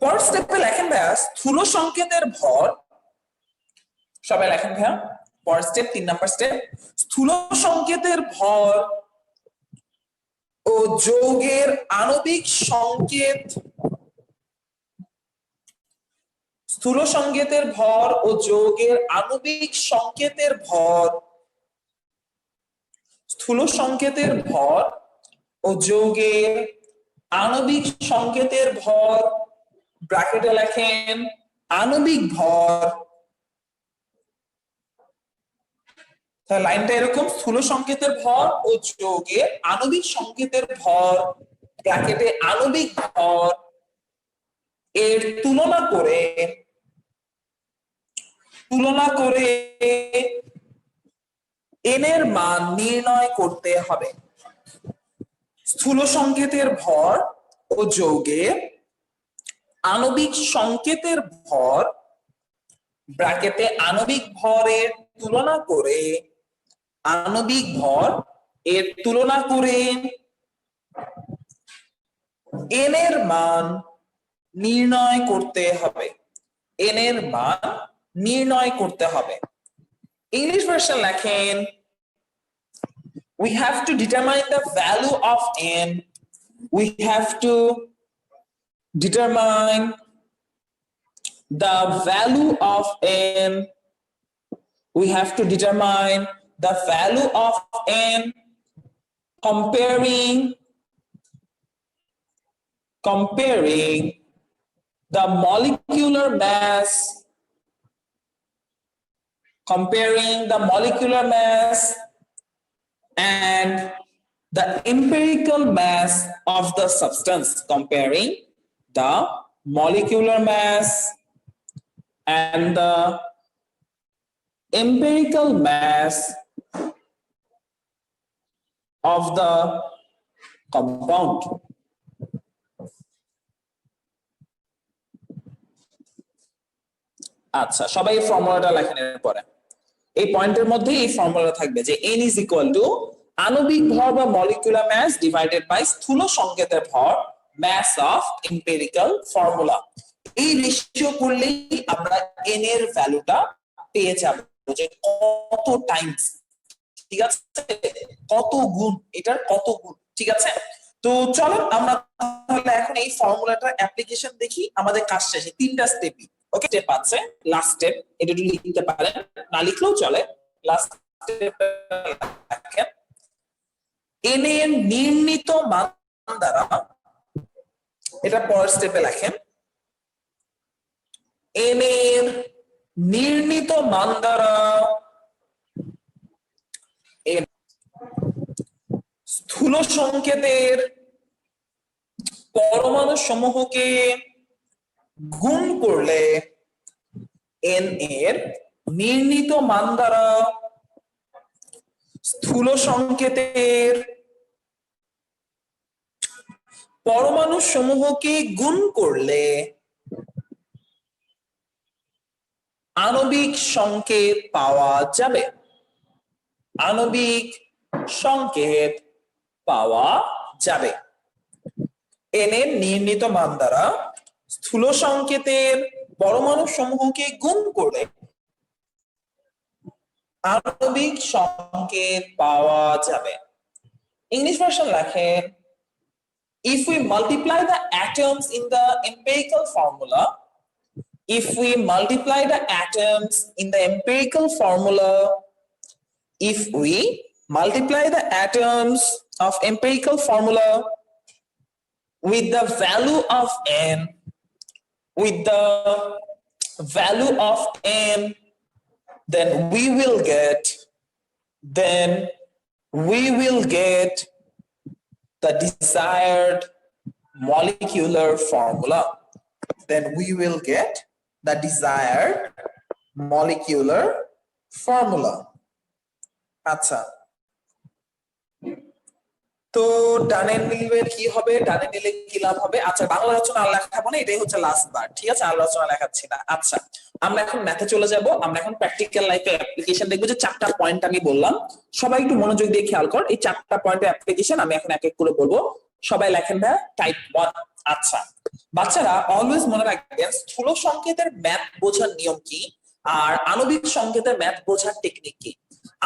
পরের স্টেপে লেখেন ভাইয়া স্থূল সংকেতের ভর, সবাই লেখেন ভাইয়া পরের স্টেপ 3 নাম্বার স্টেপ, স্থূল সংকেতের ভর ও যৌগের আণবিক সংকেত, স্থূল সংকেতের ভর ও যৌগের আণবিক সংকেতের ভর, স্থূল সংকেতের ভর ও যৌগের আণবিক সংকেতের ভর, ব্র্যাকেটে লেখেন আণবিক ভর। তাহলে লাইনটা এরকম, স্থূল সংকেতের ভর ও যৌগের আণবিক সংকেতের ভর, ব্র্যাকেটে আণবিক ভর এর তুলনা করে n এর মান নির্ণয় করতে হবে। স্থূল সংকেতের ভর ও যৌগের আণবিক সংকেতের ভর, ব্র্যাকেটে আণবিক ভরের তুলনা করে, আণবিক ভর এর তুলনা করে n এর মান নির্ণয় করতে হবে, n এর মান নির্ণয় করতে হবে। ইংলিশ ভার্সন লেখেন we have to determine the value of n, we have to determine the value of n, we have to determine the value of n comparing the molecular mass, comparing the molecular mass and the empirical mass of the substance, comparing the molecular mass and the empirical mass of the compound. আচ্ছা সবাই ফর্মুলাটা লেখেন এর পরে। এই পয়েন্টের মধ্যে এই ফর্মুলা থাকবে যে n ইজ ইকুয়াল টু আণবিক ভর বা মলিকুলার মাস ডিভাইডেড বাই স্থূল সংকেতের ভর mass of empirical formula। এই রেশিও করলেই আমরা n এর ভ্যালুটা পেয়ে যাব যে কত টাইমস, ঠিক আছে, কত গুণ, এটার কত গুণ, ঠিক আছে। তো চলো আমরা তাহলে এখন এই ফর্মুলাটার অ্যাপ্লিকেশন দেখি। আমাদের কাজ শেষে তিনটা স্টেপই, ওকে, স্টেপ আছে, লাস্ট স্টেপ এটা একটু লিখতে পারেন, না লিখলেও চলে। লাস্ট স্টেপ দেখেন, n এর নির্ণীত মান দ্বারা, এটা পরের স্টেপে লেখেন, n এর নির্ণীত মান দ্বারা স্থূল সংকেতের পরমাণু সমূহকে গুণ করলে n এর নির্ণীত মান দ্বারা স্থূল সংকেতের পরমাণু সমূহকে গুণ করলে আণবিক সংকেত পাওয়া যাবে। আণবিক সংকেত পাওয়া যাবে। n এর নির্ণীত মান দ্বারা স্থূল সংকেতের পরমাণু সমূহকে গুণ করে আণবিক সংকেত পাওয়া যাবে। ইংলিশ ভার্সন লেখেন, if we multiply the atoms in the empirical formula, if we multiply the atoms in the empirical formula, if we multiply the atoms of empirical formula with the value of n, with the value of n, then we will get the desired molecular formula. Then we will get the desired molecular formula. আচ্ছা, তো ডানে নিলে কি হবে, ডানে নিলে কি লাভ হবে? আচ্ছা, বাংলা রচনা আর লেখাবো না, এটাই হচ্ছে লাস্ট বার, ঠিক আছে, আর রচনা লেখাচ্ছি না। আচ্ছা, আমরা এখন ম্যাথে চলে যাব। আমরা এখন প্র্যাকটিক্যাল লাইফে অ্যাপ্লিকেশন দেখবো। যে চারটা পয়েন্ট আমি বললাম, সবাই একটু মনোযোগ দিয়ে খেয়াল কর। এই চারটা পয়েন্টের অ্যাপ্লিকেশন আমি এখন এক এক করে বলবো, সবাই লেখেন ভাই। টাইপ 1। আচ্ছা বাচ্চারা, অলওয়েজ মনে রাখবেন স্থূল সংকেতের ম্যাথ বোঝার নিয়ম কি আর আণবিক সংকেতের ম্যাথ বোঝার টেকনিক কি।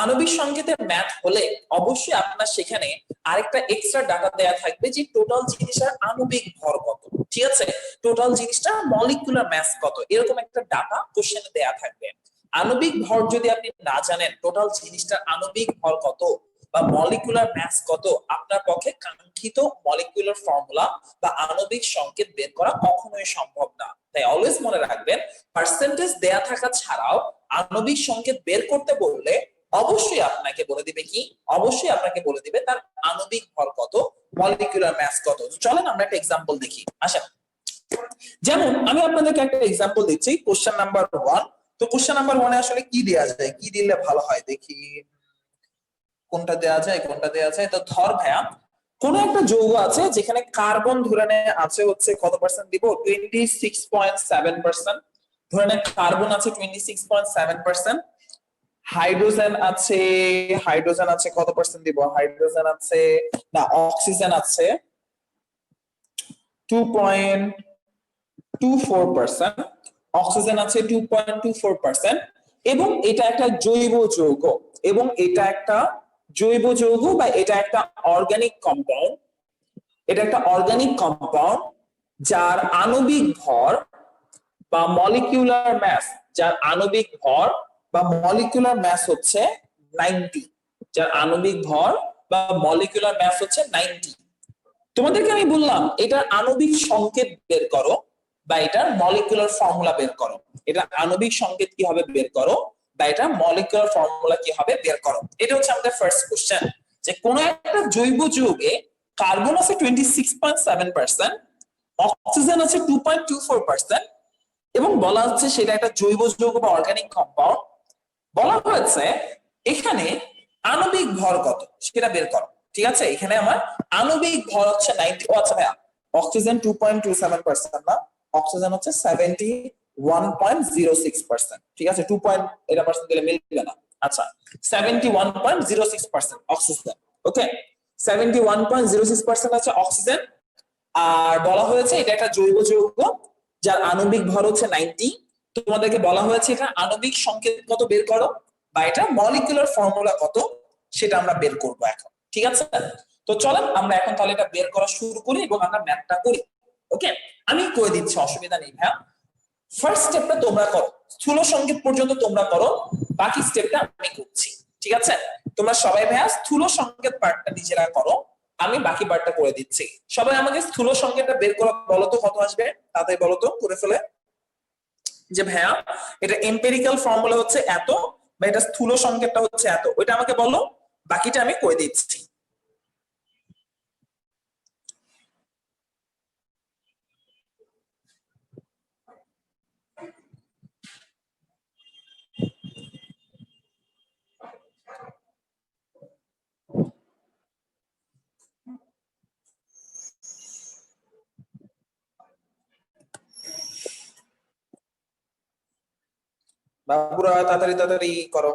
আণবিক সংকেতের ম্যাথ হলে অবশ্যই আপনার সেখানে আরেকটা এক্সট্রা ডাটা দেয়া থাকবে যে টোটাল জিনিসের আণবিক ভর কত, ঠিক আছে, টোটাল জিনিসটা মলিকুলার মাস কত, এরকম একটা ডাটা কোশ্চেনে দেয়া থাকবে। আণবিক ভর যদি আপনি না জানেন টোটাল জিনিসটার আণবিক ভর কত বা মলিকুলার মাস কত, আপনার পক্ষে কাঙ্ক্ষিত মলিকুলার ফর্মুলা বা আণবিক সংকেত বের করা কখনোই সম্ভব না। তাই অলওয়েজ মনে রাখবেন, পার্সেন্টেজ দেয়া থাকা ছাড়াও আণবিক সংকেত বের করতে বললে অবশ্যই আপনাকে বলে দিবে কি, অবশ্যই আপনাকে বলে দিবে তার আণবিক ভর কত, মলিকুলার মাস কত। চলেন আমরা একটা এক্সাম্পল দেখি। আসেন, যেমন আমি আপনাদেরকে একটা এক্সাম্পল দিচ্ছি, কোশ্চেন নাম্বার 1। তো কোশ্চেন নাম্বার 1 এ আসলে কি দেয়া যায়, কি দিলে ভালো হয় দেখি, কোনটা দেয়া যায়, কোনটা দেয়া যায়। তো ধর ভাইয়া, কোন একটা যৌগ আছে যেখানে কার্বন ধরে নেয় আছে হচ্ছে কত পার্সেন্ট দিব, 26.7%। ধরে নেয় কার্বন আছে 26.7%, হাইড্রোজেন আছে কত পার্সেন্ট দিব, হাইড্রোজেন আছে না, অক্সিজেন আছে 2.24%, অক্সিজেন আছে 2.24%। এবং এটা একটা জৈব যৌগ, এবং এটা একটা জৈব যৌগ বা এটা একটা অর্গানিক কম্পাউন্ড, এটা একটা অর্গানিক কম্পাউন্ড যার আণবিক ভর বা মলিকিউলার মাস, যার আণবিক ভর বা মলিকুলার মাস হচ্ছে 90, যার আণবিক ভর বা মলিকুলার মাস হচ্ছে 90। তোমাদেরকে আমি বললাম এটা আণবিক সংকেত বের করো বা এটার মলিকুলার ফর্মুলা বের করো। এটা আণবিক সংকেত কি হবে বের করো বা এটা মলিকুলার ফর্মুলা কি হবে বের করো। এটা হচ্ছে আমাদের ফার্স্ট কোশ্চেন, যে কোন একটা জৈব যৌগে কার্বন আছে 26.7%, অক্সিজেন আছে 2.24%, এবং বলা হচ্ছে সেটা একটা জৈব যৌগ বা অর্গানিক কম্পাউন্ড। বলা হয়েছে এখানে আণবিক ভর কত সেটা বের করো, ঠিক আছে। এখানে আমার আণবিক ভর হচ্ছে 90। ও আচ্ছা ভাইয়া, অক্সিজেন 2.27% না, অক্সিজেন হচ্ছে 71.06%, ঠিক আছে। 2 পয়েন্ট এটা পার্সেন্ট দিলে মিলবে না, আচ্ছা 71.06% অক্সিজেন। ওকে 71.06% আছে অক্সিজেন। আর বলা হয়েছে এটা একটা জৈব যৌগ যার আণবিক ভর হচ্ছে 90। তোমাদেরকে বলা হয়েছে এটা আণবিক সংকেত কত বের করো, বা এটা মলিকুলার ফর্মুলা কত সেটা আমরা বের করবো এখন। ঠিক আছে, তো চলেন আমরা এখন তাহলে এটা বের করা শুরু করি এবং আমরা ম্যাথটা করি। ওকে আমি করে দিচ্ছি, অসুবিধা নেই ভাইয়া। ফার্স্ট স্টেপটা তোমরা করো, স্থূল সংকেত পর্যন্ত তোমরা করো, বাকি স্টেপটা আমি করছি। ঠিক আছে, তোমরা সবাই ভাইয়া স্থূল সংকেত পার্টটা নিজেরা করো, আমি বাকি পার্টটা করে দিচ্ছি। সবাই আমাকে স্থূল সংকেতটা বের করে বলো তো কত আসবে, তাড়াতাড়ি বলো তো করে ফেলে যে ভাইয়া এটা এম্পিরিক্যাল ফর্মুলা হচ্ছে এত, বা এটা স্থূল সংকেতটা হচ্ছে এত, ওইটা আমাকে বলো, বাকিটা আমি করে দিচ্ছি। বাবুরা তাড়াতাড়ি তাড়াতাড়ি করো।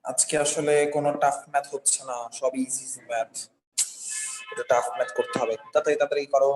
আজকে আসলে কোনো টাফ ম্যাথ হচ্ছে না, সব ইজি ইজি ম্যাথ, এটা টাফ ম্যাথ করতে হবে, তাড়াতাড়ি তাড়াতাড়ি করো।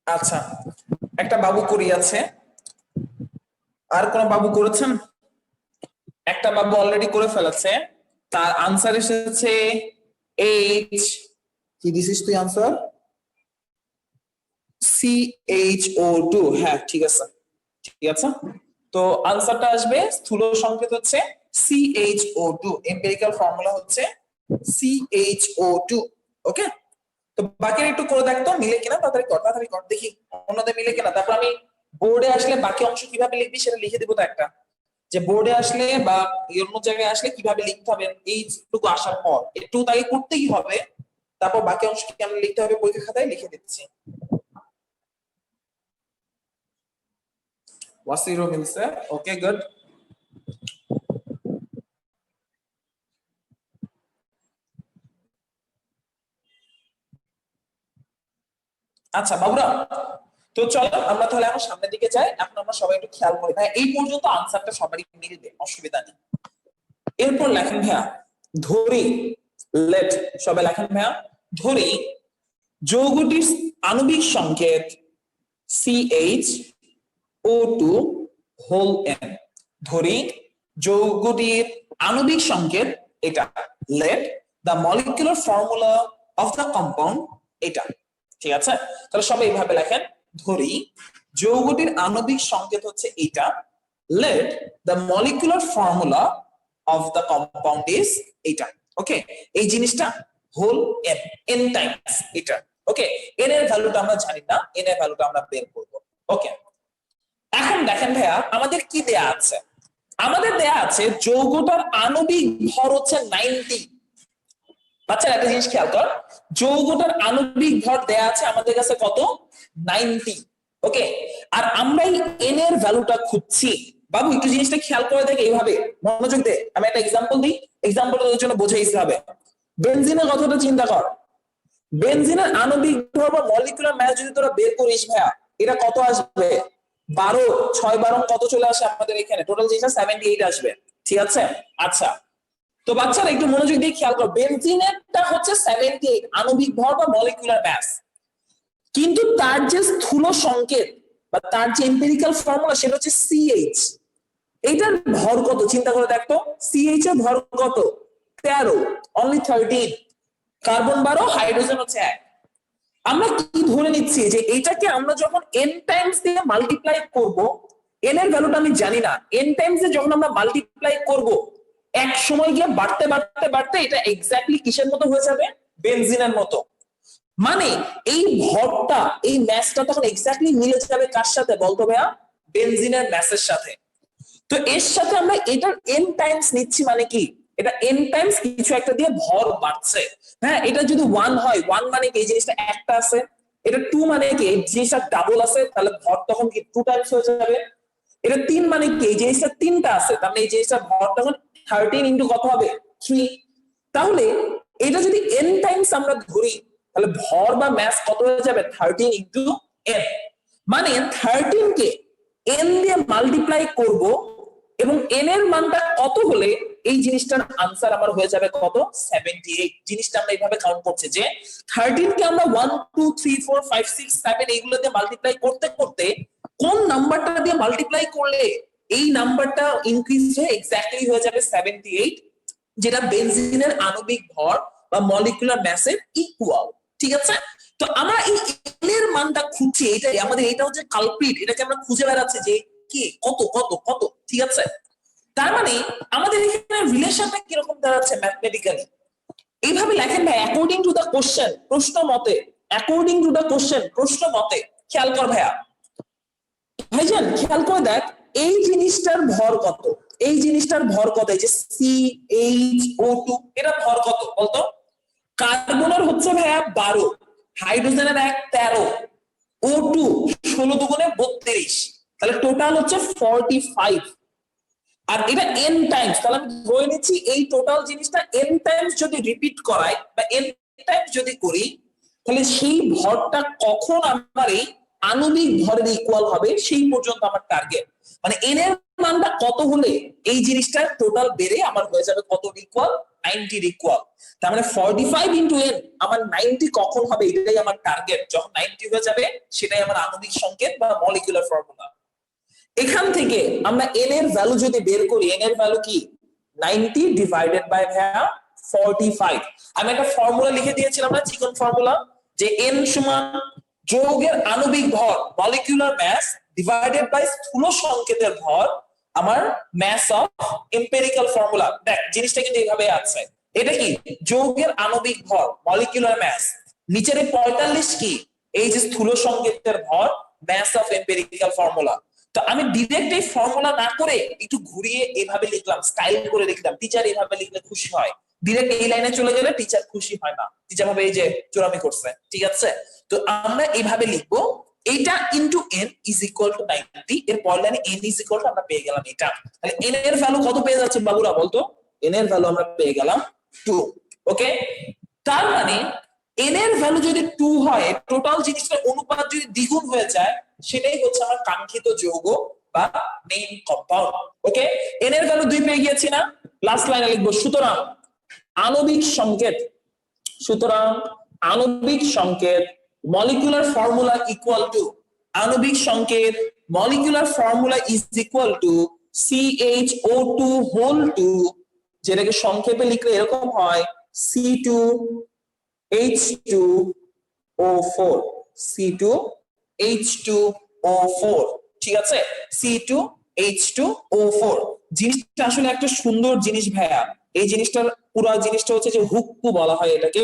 আচ্ছা একটা বাবু করিয়াছে, আর কোন বাবু করেছেন? একটা বাবু অলরেডি করে ফেলেছে, তার আনসার এসেছে এইচ, কি দিছিস তুই আনসার? CHO2। হ্যাঁ ঠিক আছে, ঠিক আছে, তো আনসারটা আসবে স্থূল সংকেত হচ্ছে CHO2, এম্পিরিক্যাল ফর্মুলা হচ্ছে CHO2। ওকে, তো বাকিরা একটু করে দেখতো মিলে কিনা, তাড়াতাড়ি কর দেখি অন্যদের মিলে কিনা, তারপর আমি বোর্ডে আসলে বাকি অংশ কিভাবে লিখবি সেটা লিখে দিব। তো একটা যে বোর্ডে আসলে বা অন্য জায়গায় আসলে কিভাবে লিখতে হবে এইটুকু আসার পর একটু তাই করতেই হবে, তারপর বাকি অংশ কেমন লিখতে হবে পরীক্ষা খাতায় লিখে দিচ্ছি। ওয়াসিরও মিলছে, ওকে গুড। আচ্ছা বাবুরা, তো চলো আমরা তাহলে আমার সামনের দিকে যাই। এখন আমরা সবাই একটু খেয়াল করি ভাই, এই পর্যন্ত আনসারটা সবারই মিলবে, অসুবিধা নেই। এরপর লেখেন ভাইয়া ধরি, লেট, সবাই লেখেন ভাইয়া ধরি যৌগটির আণবিক সংকেত CHO2 হোল N। ধরি যৌগটির আণবিক সংকেত এটা, let the molecular formula of the compound এটা। ঠিক আছে, তাহলে সবাই এইভাবে লেখেন ধরি যৌগটির আণবিক সংকেত হচ্ছে এটা, let the molecular formula of the compound is এটা। ওকে, এই জিনিসটা হোল N, N টাইমস এটা। ওকে, N এর ভ্যালুটা আমরা জানি না, N এর ভ্যালুটা আমরা বের করব। ওকে, এখন দেখেন ভাইয়া আমাদের কি দেয়া আছে, আমাদের দেয়া আছে যৌগটার আণবিক ভর হচ্ছে 90। বাচ্চারা একটা জিনিস খেয়াল কর, যৌগটার আণবিক ভর দেয়া আছে আমাদের কাছে কত, 90। ওকে, আর আমরা এই N এর ভ্যালুটা খুঁজছি। বাবু একটু জিনিসটা খেয়াল করে দেখে, এইভাবে মনোযোগ দে, আমি একটা এক্সাম্পল দিই, এক্সাম্পলটা তোর জন্য বোঝাইতে হবে। বেনজিনের কথাটা চিন্তা কর, বেনজিনের আণবিক ভর বা মলিকুলার মাস যদি তোরা বের করিস ভাইয়া, এটা কত আসবে, 12, 6 12 কত চলে আসে আমাদের এখানে, টোটাল জিনিসটা 78 আসবে। ঠিক আছে, আচ্ছা তো বাচ্চারা একটু মনোযোগ দিয়ে খেয়াল করো, বেনজিনেরটা হচ্ছে 78 আণবিক ভর বা মলিকুলার মাস, কিন্তু তার যে স্থূল সংকেত বা তার যে এম্পিরিক্যাল ফর্মুলা সেটা হচ্ছে CH। এইটার ভর কত চিন্তা করে দেখতো, CH এর ভর কত, 13, অনলি 13, কার্বন 12, হাইড্রোজেন হচ্ছে 1। আমরা কি ধরে নিচ্ছি যে এটাকে আমরা যখন n টাইমস দিয়ে মাল্টিপ্লাই করব, n এর ভ্যালুটা আমি জানি না, n টাইমস এ যখন আমরা মাল্টিপ্লাই করব এক সময় গিয়ে বাড়তে বাড়তে বাড়তে এটা এক্স্যাক্টলি কিসের মতো হয়ে যাবে, বেনজিনের মতো। মানে এই ভরটা, এই ম্যাসটা তখন এক্স্যাক্টলি মিলে যাবে কার সাথে বলতো ভাইয়া, বেনজিনের ম্যাসের সাথে। তো এর সাথে আমরা এটার n টাইমস নিচ্ছি, মানে কি এটা n টাইমস কিছু একটা দিয়ে ভর বাড়ছে। হ্যাঁ, এটা যদি 1 হয়, 1 মানে কি এই জিনিসটা একটা আছে, এটা 2 মানে কি এই জিনিসটা ডাবল আছে, তাহলে ভর তখন কি 2 টাইমস হয়ে যাবে। এটা 3 মানে কি এই জিনিসটা তিনটা আছে, তাহলে এই জিনিসটা ভর তখন 13 ইনটু কত হবে, 3। তাহলে এটা যদি n টাইমস আমরা ধরি, তাহলে ভর বা মাস কত হয়ে যাবে, 13 ইনটু n। মানে 13 কে n দিয়ে মাল্টিপ্লাই করব এবং n এর মানটা কত হলে এই জিনিসটার আনসার আমার হয়ে যাবে কত, 78। জিনিসটা আমরা এইভাবে কাউন্ট করছি যে 13 কে আমরা 1 2 3 4 5 6 7 এইগুলো দিয়ে মাল্টিপ্লাই করতে করতে কোন নাম্বারটা দিয়ে মাল্টিপ্লাই করলে এই নাম্বারটা ইনক্রিজ হয়ে এক্স্যাক্টলি হয়ে যাবে 78, যেটা বেনজিনের আণবিক ভর বা মলিকুলার ম্যাসের ইকুয়াল। ঠিক আছে, তো আমরা এই n এর মানটা খুঁজছি, এটাই আমাদের, এটা হচ্ছে কালপ্রিট, এটাকে আমরা খুঁজে বেড়াচ্ছি যে কি কত কত কত। ঠিক আছে, তার মানে আমাদের এখানে রিলেশনটা কিরকম দাঁড়াচ্ছে ম্যাথমেটিক্যালি, এইভাবে লেখেন ভাই, অ্যাকর্ডিং টু দা কোশ্চেন, প্রশ্ন মতে, অ্যাকর্ডিং টু দা কোশ্চেন, প্রশ্ন মতে। খেয়াল কর ভাইয়া, ভাইজান খেয়াল করে দেখ, এই জিনিসটার ভর কত, এই জিনিসটার ভর কত, এই যে CH_O2 এটা ভর কত বলতো, কার্বনের হচ্ছে ভাইয়া 12, হাইড্রোজেনের 13, O2 16 দুগুণে 32, তাহলে টোটাল হচ্ছে 45। আর এটা n টাইমস, তাহলে আমি ধরে নিচ্ছি এই টোটাল জিনিসটা n টাইমস যদি রিপিট করাই বা n টাইমস যদি করি, তাহলে সেই ভরটা কখন আমার এই আণবিক ভরের ইকুয়াল হবে সেই পর্যন্ত আমার টার্গেট। মানে n এর মানটা কত হলে এই জিনিসটা টোটাল বেড়ে আমার হয়ে যাবে কত ইকুয়াল, 90 ইকুয়াল। তার মানে 45 ইনটু n আমার 90 কখন হবে, এটাই আমার টার্গেট। যখন 90 হয়ে যাবে সেটাই আমার আণবিক সংকেত বা মলিকুলার ফর্মুলা। এখান থেকে আমরা n এর ভ্যালু যদি বের করি, n এর ভ্যালু কি 90 ডিভাইডেড বাই ভাইয়া 45। আমি একটা ফর্মুলা লিখে দিয়েছিলাম না, চিকন ফর্মুলা, যে n সমান যৌগের আণবিক ভর মলিকুলার মাস ডিভাইডেড বাই স্থূল সংকেতের ভর আমার মাস অফ এম্পিরিক্যাল ফর্মুলা। দেখ জিনিসটা কিন্তু এইভাবে আছে, এটা কি যৌগের আণবিক ভর মলিকুলার মাস, নিচের 45 কি এই যে স্থূল সংকেতের ভর মাস অফ এম্পিরিক্যাল ফর্মুলা। তো আমি ডিরেক্ট এই ফর্মুলা না করে একটু ঘুরিয়ে এইভাবে লিখলাম, স্টাইল করে লিখলাম, টিচার এইভাবে লিখলে খুশি হয়। ডিরেক্ট এই লাইনে চলে গেলে টিচার খুশি হয় না, টিচার ভাবে এই যে চোরামি করছে। ঠিক আছে, তো আমরা এইভাবে লিখবো, এইটা into n is equal two 90, এর পরের লাইনে n ইজ ইকুয়াল টু আমরা পেয়ে গেলাম এটা। তাহলে n এর ভ্যালু কত পেয়ে যাচ্ছে বাবুরা বলতো, n এর ভ্যালু আমরা পেয়ে গেলাম 2। ওকে, তার মানে n এর ভ্যালু যদি 2 হয়, টোটাল জিনিসটার অনুপাত যদি দ্বিগুণ হয়ে যায়, সেটাই হচ্ছে আমার কাঙ্ক্ষিত যৌগ বা মেইন কম্পাউন্ড। ওকে, n এর ভ্যালু 2 পেয়ে গিয়েছি না, লাস্ট লাইনে লিখবো সুতরাং আণবিক সংকেত, সুতরাং আণবিক সংকেত মলিকুলার ফর্মুলা ইকুয়াল টু, আণবিক সংকেত molecular formula is equal to CHO2 whole 2, যেটাকে সংক্ষেপে লিখলে এরকম হয় C2H2O4, C2H2O4। ঠিক আছে, C2H2O4 জিনিসটা আসলে একটা সুন্দর জিনিস ভাইয়া। এই জিনিসটার পুরো জিনিসটা হচ্ছে যে হুক্কু বলা হয় এটাকে,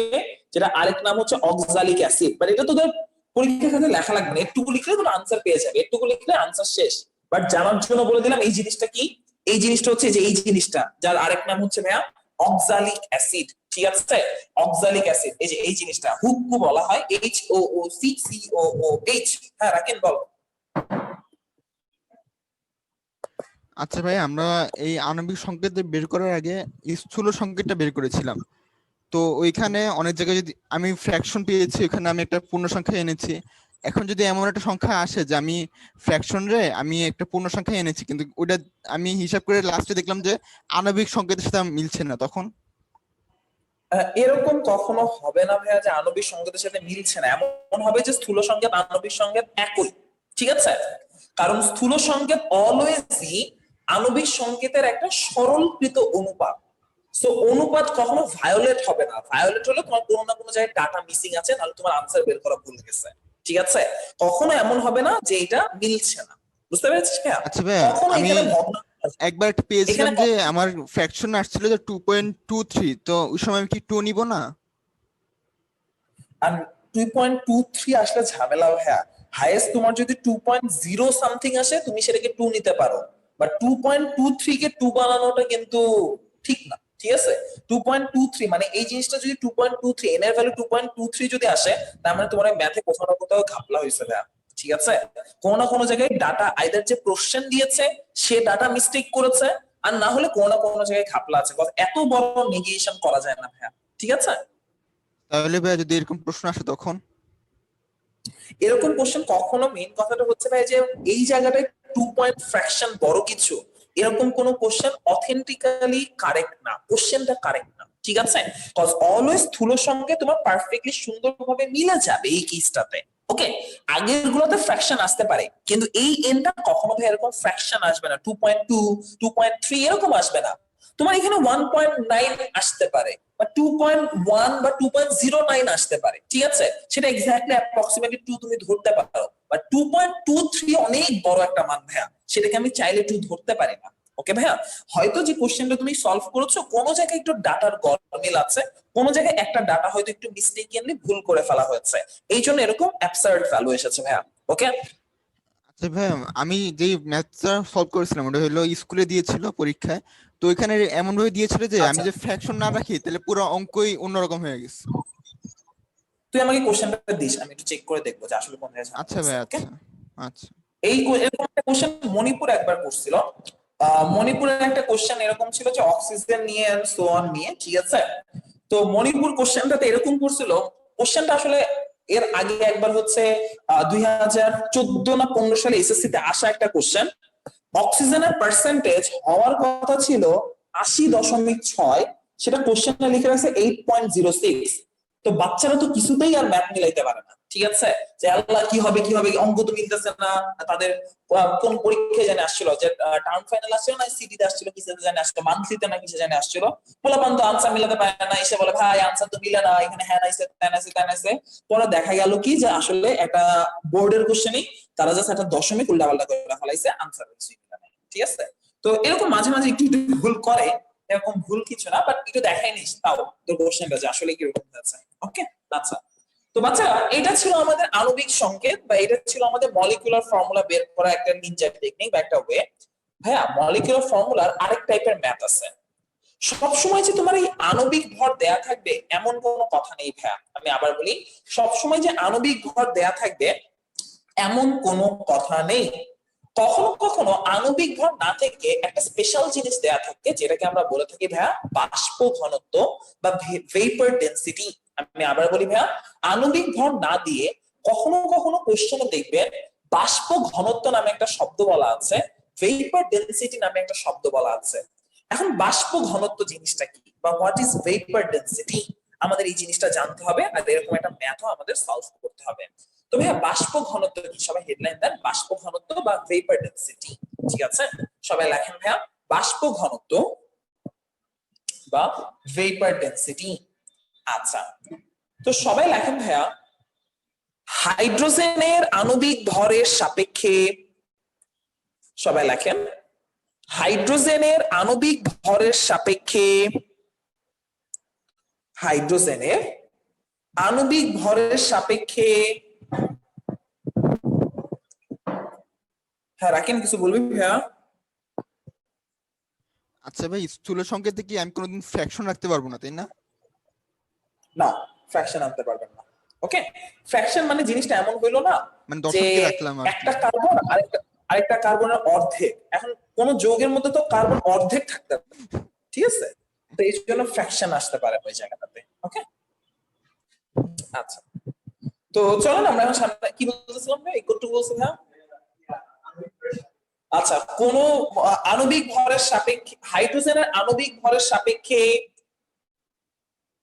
যেটা আরেক নাম হচ্ছে অক্সালিক অ্যাসিড। বাট এটা তো তোর পরীক্ষার খাতে লেখা লাগবে না, একটুকু লিখলে তোর আনসার পেয়ে যাবে, একটুকু লিখলে আনসার শেষ। বাট জানার জন্য বলে দিলাম এই জিনিসটা কি, এই জিনিসটা হচ্ছে যে এই জিনিসটা যার আরেক নাম হচ্ছে ভাইয়া অক্সালিক অ্যাসিড। ঠিক আছে, অক্সালিক অ্যাসিড, এই যে এই জিনিসটা হুক্কু বলা হয়, HOOCCOOH। হ্যাঁ রাকেন বল। আচ্ছা ভাই, আমরা এই আণবিক সংকেত বের করার আগে স্থূল সংকেতটা বের করেছিলাম, তো ওইখানে অনেক জায়গায় যদি আমি ফ্র্যাকশন পেয়েছি, ওইখানে আমি একটা পূর্ণ সংখ্যা এনেছি। এখন যদি এমন একটা সংখ্যা আসে যে আমি ফ্র্যাকশন রে আমি একটা পূর্ণ সংখ্যা এনেছি, কিন্তু ওইটা আমি হিসাব করে লাস্টে দেখলাম যে আণবিক সংকেতের সাথে মিলছে না, তখন এরকম কখনো হবে না ভাইয়া যে আণবিক সংকেতের সাথে মিলছে না, এমন হবে যে স্থূল সংকেত আণবিক সংকেত একই। ঠিক আছে, কারণ স্থূল সংকেত অলওয়েজই আণবিক সংকেতের একটা সরলীকৃত অনুপাত। সো অনুপাত কখনো ভায়োলেট হবে না, ভায়োলেট হলে তোমার কোনো না কোনো জায়গায় ডাটা মিসিং আছে, নাহলে তোমার আনসার বের করা ভুল গেছে, ঠিক আছে? কখনো এমন হবে না যে এটা মিলছে না, বুঝতে পেরেছিস ভাইয়া? আচ্ছা ভাইয়া, কখনো আমি এখানে ভগ্ন একবার একটা পেয়েছিলাম এখানে যে আমার ফ্র্যাকশন আসছিল যে 2.23, তো ওই সময় আমি কি 2 নিব না? আর 2.23 আসলে ঝামেলা ভাইয়া। হাইয়েস্ট তোমার যদি 2.0 সামথিং আসে তুমি সেটাকে 2 নিতে পারো, বাট 2.23 কে 2 বানানোটা কিন্তু ঠিক না, ঠিক আছে? 2.23 মানে এই জিনিসটা যদি 2.23 এন এর ভ্যালু 2.23 যদি আসে, তার মানে তোমার ম্যাথে কোথাও না কোথাও ঘাপলা হয়েছে ভাইয়া, ঠিক আছে? কোনো না কোনো জায়গায় ডাটা আইদার যে কোশ্চেন দিয়েছে সে ডাটা মিস্টেক করেছে, আর না হলে কোনো না কোনো জায়গায় ঘাপলা আছে, এত বড় নেগেশন করা যায় না ভাইয়া, ঠিক আছে? তাহলে ভাইয়া যদি এরকম প্রশ্ন আসে তখন? এরকম কোশ্চেন কখনো, মেইন কথাটা হচ্ছে ভাই যে এই জায়গাটায় 2 পয়েন্ট ফ্র্যাকশন বড় কিছু, এরকম কোন কোশ্চেন অথেন্টিক্যালি কারেক্ট না, কোশ্চেনটা কারেক্ট না, ঠিক আছে? কজ অলওয়েজ স্থূলর সঙ্গে তোমার পারফেক্টলি সুন্দরভাবে মিলে যাবে এই কেসটাতে, ওকে? আগের গুলোতে ফ্র্যাকশন আসতে পারে, কিন্তু এই এনটা কখনো ভাই এরকম ফ্র্যাকশন আসবে না, 2.2 2.3 এরকম আসবে না। তোমার এখানে 1.9 আসতে পারে, বা 2.1 বা 2.09 আসতে পারে, ঠিক আছে? সেটা এক্স্যাক্টলি অ্যাপ্রক্সিমেটলি 2 তুমি ধরতে পারো, বা 2.23 অনেক বড় একটা মান ভাইয়া, সেটাকে আমি চাইলে 2 ধরতে পারি না, ওকে ভাইয়া? হয়তো যে কোশ্চেনটা তুমি সলভ করেছো কোন জায়গায় একটু ডাটার গরমিল আছে, কোন জায়গায় একটা ডাটা হয়তো একটু মিস্টেকেনলি ভুল করে ফেলা হয়েছে, এই জন্য এরকম অ্যাবসার্ড ভ্যালু এসেছে ভাইয়া, ওকে? আচ্ছা ভাইয়া, আমি যে ম্যাথটা সলভ করেছিলাম ওটা হলো স্কুলে দিয়েছিল পরীক্ষায়, তো ওইখানে এমন ভাবে দিয়েছিল যে আমি আচ্ছা, যে ফ্র্যাকশন না রাখি তাহলে পুরো অঙ্কই অন্যরকম হয়ে গেছে। তুই আমাকে কোশ্চেনটা দিস, আমি একটু চেক করে দেখবো যে আসলে কোন জায়গায় ঝামেলা আচ্ছা হয়েছে, ভাই, ওকে? আচ্ছা আচ্ছা। এরকম একটা কোশ্চেন মণিপুর একবার করছিল। মণিপুরের একটা কোশ্চেন এরকম ছিল যে অক্সিজেন নিয়ে এন্ড সো অন নিয়ে, ঠিক আছে? তো মণিপুর কোশ্চেনটাতে এরকম করছিল, কোশ্চেনটা আসলে এর আগে একবার হচ্ছে 2014 না 15 সালে এসএসসি তে আসা একটা কোশ্চেন। অক্সিজেনের পার্সেন্টেজ হওয়ার কথা ছিল 80.6, সেটা কোশ্চেনে লিখে রাখছে 8.06। তো বাচ্চারা তো কিছুতেই আর ম্যাথ মিলাইতে পারে না, ঠিক আছে? যে আল্লাহ কি হবে কি হবে, অঙ্ক তো মিলতেছে না। তাদের কোন পরীক্ষায় জানে আসছিল, যে টার্ম ফাইনাল আসছিল না সিটিতে আসছিল, কিসে জানে আসছিল, মান্থলিতে না কিসে জানে আসছিল, পোলাপান তো আনসার মিলাতে পারে না, এসে বলে ভাই আনসার তো মিলে না, এখানে হ্যাঁ নাইছে ত্যান আছে ত্যান আছে। পরে দেখা গেল কি যে আসলে একটা বোর্ডের কোশ্চেনই তারা জাস্ট একটা দশমিক উল্টাপাল্টা করে ফেলাইছে, আনসার কিছুই মিলে না, ঠিক আছে? তো এরকম মাঝে মাঝে একটু একটু ভুল করে, এরকম ভুল কিছু না, বাট একটু দেখাই নিস তাও তোর কোশ্চেনটা যে আসলে কিরকম হয়েছে, ওকে? আচ্ছা, তো বাচ্চারা এটা ছিল আমাদের আণবিক সংকেত, বা এটা ছিল আমাদের মলিকুলার ফর্মুলা বের করা একটা নিনজা টেকনিক বা একটা ওয়ে। ভাইয়া মলিকুলার ফর্মুলার আরেক টাইপের ম্যাথ আছে। সবসময় যে তোমার এই আণবিক ভর দেয়া থাকবে এমন কোনো কথা নেই ভাইয়া, আমি আবার বলি, সবসময় যে আণবিক ভর দেয়া থাকবে এমন কোনো কথা নেই। কখনো কখনো আণবিক ভর না থেকে একটা স্পেশাল জিনিস দেয়া থাকে, যেটাকে আমরা বলে থাকি ভাইয়া বাষ্প ঘনত্ব বা ভেপার ডেনসিটি। আমি আবার বলি ভাইয়া, আণবিক ভর না দিয়ে কখনো কখনো কোশ্চেনে দেখবেন বাষ্প ঘনত্ব নামে একটা শব্দ বলা আছে, ভেপার ডেনসিটি নামে একটা শব্দ বলা আছে। এখন বাষ্প ঘনত্ব জিনিসটা কি, বা হোয়াট ইজ ভেপার ডেনসিটি, আমাদের এই জিনিসটা জানতে হবে, আর এরকম একটা ম্যাথও আমাদের সলভ করতে হবে। তো ভাইয়া বাষ্প ঘনত্ব কি, সবাই হেডলাইন দেন, বাষ্প ঘনত্ব বা ভেপার ডেনসিটি, ঠিক আছে? সবাই লেখেন ভাইয়া বাষ্প ঘনত্ব বা ভেপার ডেনসিটি। আচ্ছা, তো সবাই লেখেন ভাইয়া হাইড্রোজেনের আণবিক ভরের সাপেক্ষে, সবাই লেখেন হাইড্রোজেনের আণবিক ভরের সাপেক্ষে, হাইড্রোজেনের আণবিক ভরের সাপেক্ষে। হ্যাঁ রাখেন, কিছু বলবি ভাইয়া? আচ্ছা ভাই, স্থূল সংকেতে কি আমি কোনোদিন ফ্র্যাকশন রাখতে পারবো না, তাই না? না, ফ্র্যাকশন আনতে পারবেন না, ওকে? ফ্র্যাকশন মানে জিনিসটা এমন হইলো না মানে যে দশমিকে রাখলাম আর কি। একটা কার্বন আরেকটা আরেকটা কার্বনের অর্ধেক, এখন কোন যৌগের মধ্যে তো কার্বন অর্ধেক থাকতে পারে, ঠিক আছে? তো এই জন্য ফ্র্যাকশন আসতে পারে ওই জায়গাটাতে, ওকে? আচ্ছা, তো চলেন আমরা এখন সামনে কি বলতেছিলাম ভাই, একটু বলছি না? আচ্ছা, কোন আণবিক ভরের সাপেক্ষে, হাইড্রোজেনের আণবিক ভরের সাপেক্ষে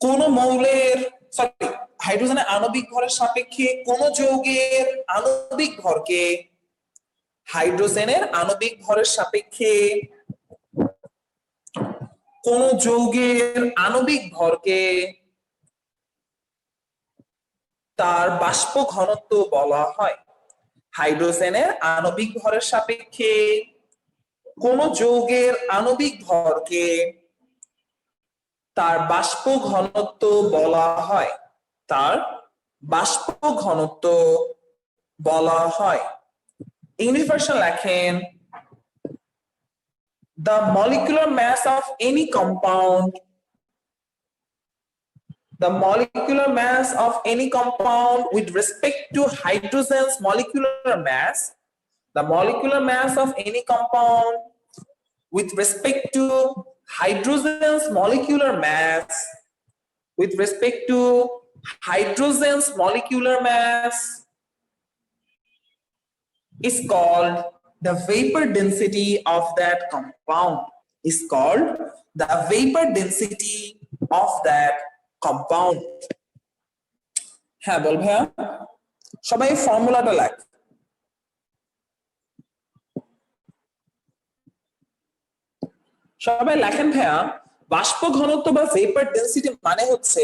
কোন মৌলের, সরি, হাইড্রোজেনের আণবিক ভরের সাপেক্ষে কোন যৌগের আণবিক ভরকে, হাইড্রোজেনের আণবিক ভরের সাপেক্ষে কোন যৌগের আণবিক ভরকে তার বাষ্প ঘনত্ব বলা হয়। হাইড্রোজেনের আণবিক ভরের সাপেক্ষে কোন যৌগের আণবিক ভরকে তার বাষ্প ঘনত্ব বলা হয়। তার বাষ্প ঘনত্ব বলা হয়। ইংলিশ ভার্সন লেখেন, the molecular mass of any compound, the molecular mass of any compound with respect to hydrogen's molecular mass, the molecular mass of any compound with respect to hydrogen's molecular mass, with respect to hydrogen's molecular mass is called the vapor density of that compound, is called the vapor density of that compound. হ্যাঁ বল ভাইয়া, সবাই ফর্মুলাটা লেখ। সবাই লেখেন ভাইয়া, বাষ্প ঘনত্ব বা ভেপার ডেনসিটি মানে হচ্ছে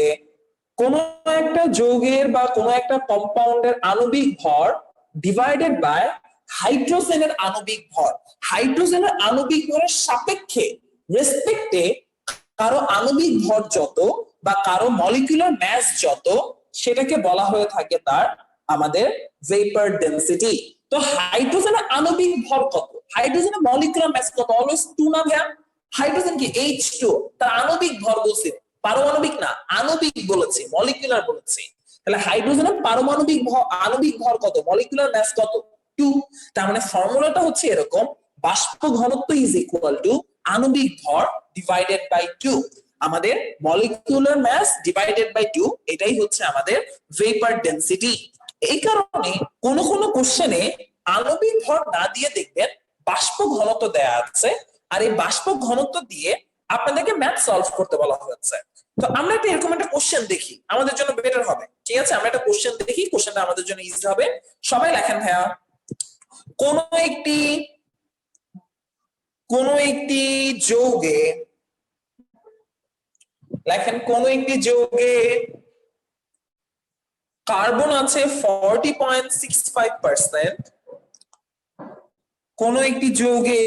কোন একটা যৌগের বা কোন একটা কম্পাউন্ডের আণবিক ভর ডিভাইডেড বাই হাইড্রোজেনের আণবিক ভর। হাইড্রোজেনের আণবিক ভরের সাপেক্ষে রেসপেক্টে কারো আণবিক ভর যত বা কারো মলিকুলার ম্যাস যত, সেটাকে বলা হয়ে থাকে তার আমাদের ভেপার ডেনসিটি। তো হাইড্রোজেনের আণবিক ভর কত? হাইড্রোজেনের মলিকুলার ম্যাস কত? অলওয়েজ 2 না ভাইয়া? হাইড্রোজেন কি H2, তার আণবিক ভর বলছি, পারমাণবিক না, আণবিক বলেছি, মলিকুলার বলেছি। তাহলে হাইড্রোজেনের পারমাণবিক ভর, আণবিক ভর কত? মলিকুলার ম্যাস কত? 2। তার মানে ফর্মুলাটা হচ্ছে এরকম, বাষ্প ঘনত্ব ইজ ইকুয়াল টু আণবিক ভর ডিভাইডেড বাই 2। আমাদের মলিকুলার ম্যাস ডিভাইডেড বাই 2, এটাই হচ্ছে আমাদের ভেপার ডেনসিটি। এই কারণে কোন কোন কোশ্চেনে আণবিক ভর না দিয়ে দেখবেন বাষ্প ঘনত্ব দেয়া আছে, আর এই বাষ্প ঘনত্ব দিয়ে আপনাদেরকে ম্যাথ সলভ করতে বলা হয়েছে। তো আমরা একটা এরকম একটা কোশ্চেন দেখি, আমাদের জন্য বেটার হবে। ঠিক আছে, আমরা একটা কোশ্চেন দেখি, কোশ্চেনটা আমাদের জন্য ইজি হবে। সবাই লেখেন ভাইয়া, কোন একটি যৌগে লেখেন, কোন একটি যৌগে কার্বন আছে 40.65%, কোন একটি যৌগে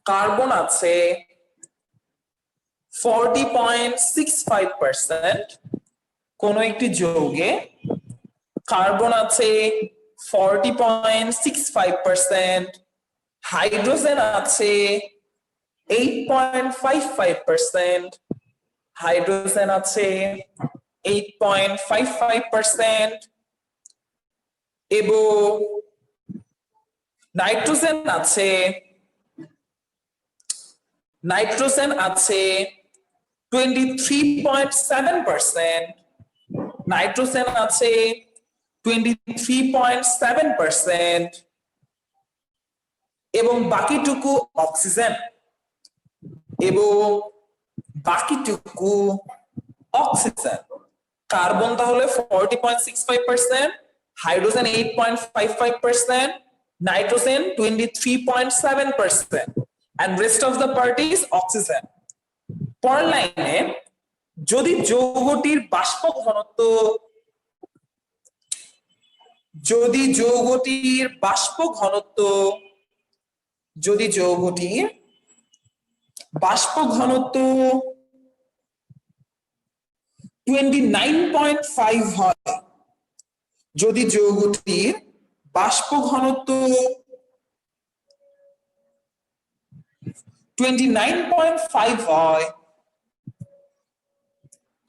কার্বন আছে 40.65%, কোন একটি যৌগে কার্বন আছে 40.65%, হাইড্রোজেন আছে 8.55%, হাইড্রোজেন আছে 8.55%, এবং নাইট্রোজেন আছে 23.7%, নাইট্রোজেন আছে 23.7%, এবং বাকিটুকু অক্সিজেন, কার্বন তাহলে 40.65%, hydrogen 8.55%, nitrogen 23.7%, and rest of the part is oxygen. পরের লাইনে, যদি যৌগটির বাষ্প ঘনত্ব, যদি যৌগটির বাষ্প ঘনত্ব 29.5 হয়, যদি যৌগটির বাষ্প ঘনত্ব 29.5 হয়,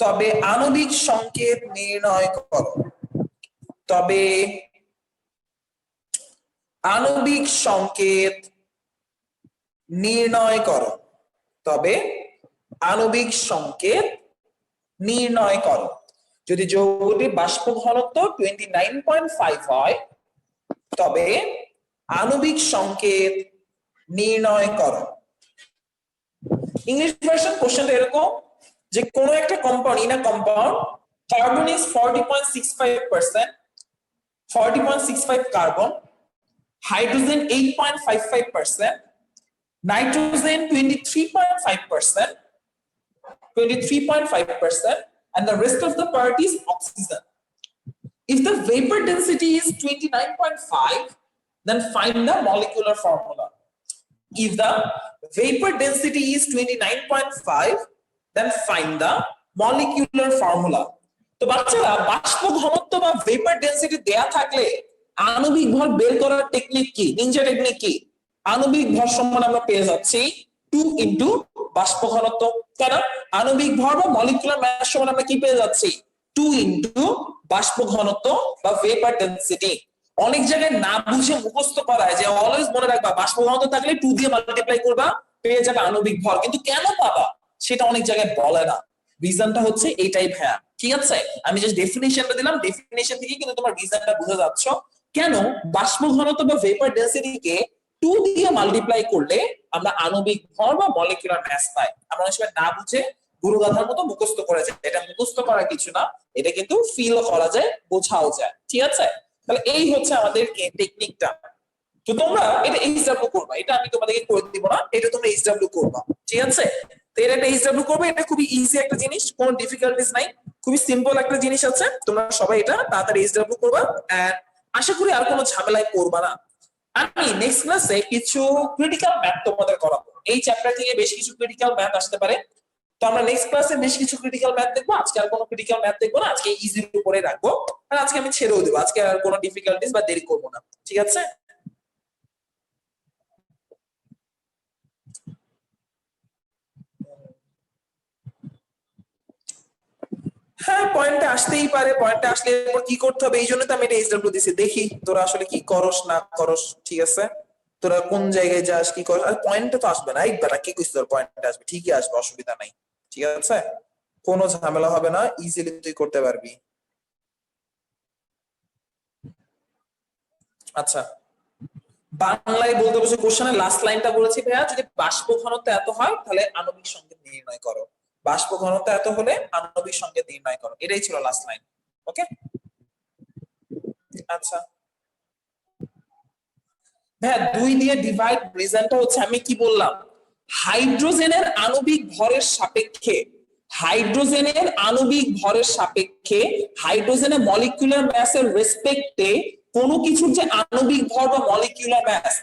তবে আণবিক সংকেত নির্ণয় করো। তবে আণবিক সংকেত নির্ণয় করো। তবে আণবিক সংকেত নির্ণয় করো। যদি যৌগটির বাষ্প ঘনত্ব 29.5 হয়, তবে আণবিক সংকেত নির্ণয় করো। ইংলিশ ভার্সন কোশ্চেনটা এরকম যে কোন একটা compound, in a compound carbon is 40.65%, 40.65 carbon, hydrogen 8.55%, nitrogen 23.5%, 23.5%, and the rest of the part is oxygen. If the vapor density is 29.5, then find the molecular formula. If the vapor density is 29.5, then find the molecular formula. তো বাচ্চারা বাষ্প ঘনত্ব বা vapour density দেয়া থাকলে আণবিক ভর বের করার টেকনিক কি, নিনজা টেকনিক কি? আণবিক ভর সমান আমরা পেয়ে যাচ্ছি 2 ইনটু বাষ্প ঘনত্ব। কেন? আণবিক ভর বা মলিকুলার মাস সমান আমরা কি পেয়ে যাচ্ছি 2 ইনটু বাষ্প ঘনত্ব বা ভেপার ডেনসিটি। অনেক জায়গায় না বুঝে মুখস্থ করায় যে অলওয়েজ মনে রাখবা বাষ্প ঘনত্ব থাকলে 2 দিয়ে মাল্টিপ্লাই করবা পেয়ে যাবে আণবিক ভর, কিন্তু কেন পাবা সেটা অনেক জায়গায় বলে না। রিজনটা হচ্ছে এইটাই ভাইয়া, ঠিক আছে? আমি জাস্ট ডেফিনিশনটা দিলাম, ডেফিনিশন থেকে কিন্তু তোমার রিজনটা বুঝে যাচ্ছ কেন বাষ্প ঘনত্ব বা ভেপার ডেনসিটিকে 2 দিয়ে মাল্টিপ্লাই করলে আমরা আণবিক ভর বা মলিকুলার মাস পাই। আমরা অনেক সময় না বুঝে গুরুগাথার মতো মুখস্থ করে যায়, এটা মুখস্থ করা কিছু না, এটা কিন্তু ফিলও করা যায়, বোঝাও যায়, ঠিক আছে? তাহলে এই হচ্ছে আমাদের টেকনিকটা। তো তোমরা এটা এইচডব্লিউ করবা, এটা আমি তোমাদেরকে করে দিব না, এটা তোমরা এইচডব্লিউ করবা, ঠিক আছে? তো এটা এইচডব্লিউ করবে, এটা খুবই ইজি একটা জিনিস, কোনো ডিফিকাল্টিস নাই, খুবই সিম্পল একটা জিনিস আছে। তোমরা সবাই এটা তাড়াতাড়ি এইচডব্লিউ করবা, এন্ড আশা করি আর কোনো ঝামেলায় পড়বা না। আমি নেক্সট ক্লাসে কিছু ক্রিটিক্যাল ম্যাথ তোমাদের করাবো, এই চ্যাপ্টার থেকে বেশ কিছু ক্রিটিক্যাল ম্যাথ আসতে পারে। তো আমরা নেক্সট ক্লাসে বেশ কিছু ক্রিটিক্যাল ম্যাথ দেখবো, আজকে আর কোনো ক্রিটিক্যাল ম্যাথ দেখবো না, আজকে ইজির উপরে রাখবো, আর আজকে আমি ছেড়েও দেবো, আজকে আর কোনো ডিফিকাল্টিস বা দেরি করবো না, ঠিক আছে? হ্যাঁ, পয়েন্টে আসতেই পারে, পয়েন্টে আসলে এরপর কি করতে হবে, এই জন্য তো আমি এটা এইচডব্লিউ দিছি। দেখি তোরা আসলে কি করস না করস, ঠিক আছে? তোরা কোন জায়গায় যাস, কি করস, আর পয়েন্টে তো আসবে না, একবার কি কইছিস তোর পয়েন্টে আসবে, ঠিকই আসবে, অসুবিধা নাই, ঠিক আছে? কোনো ঝামেলা হবে না, ইজিলি তুই করতে পারবি। আচ্ছা, বাংলায় বলতে বসে কোশ্চেনের লাস্ট লাইনটা বলেছি ভাইয়া, যদি বাষ্প ঘনত্ব এত হয় তাহলে আণবিক সংকেত নির্ণয় করো, বাষ্প ঘনত্ব এত হলে আণবিক সংকেত নির্ণয় করো, এটাই ছিল লাস্ট লাইন। ওকে, আচ্ছা ভাইয়া 2 দিয়ে ডিভাইড, রিজনটা হচ্ছে আমি কি বললাম, হাইড্রোজেনের আণবিক ভরের সাপেক্ষে, হাইড্রোজেনের আণবিক ভরের সাপেক্ষে হাইড্রোজেনের মলিকুলার ম্যাসের রেসপেক্টে কোনো কিছুর যে আণবিক ভর বা মলিকুলার ম্যাস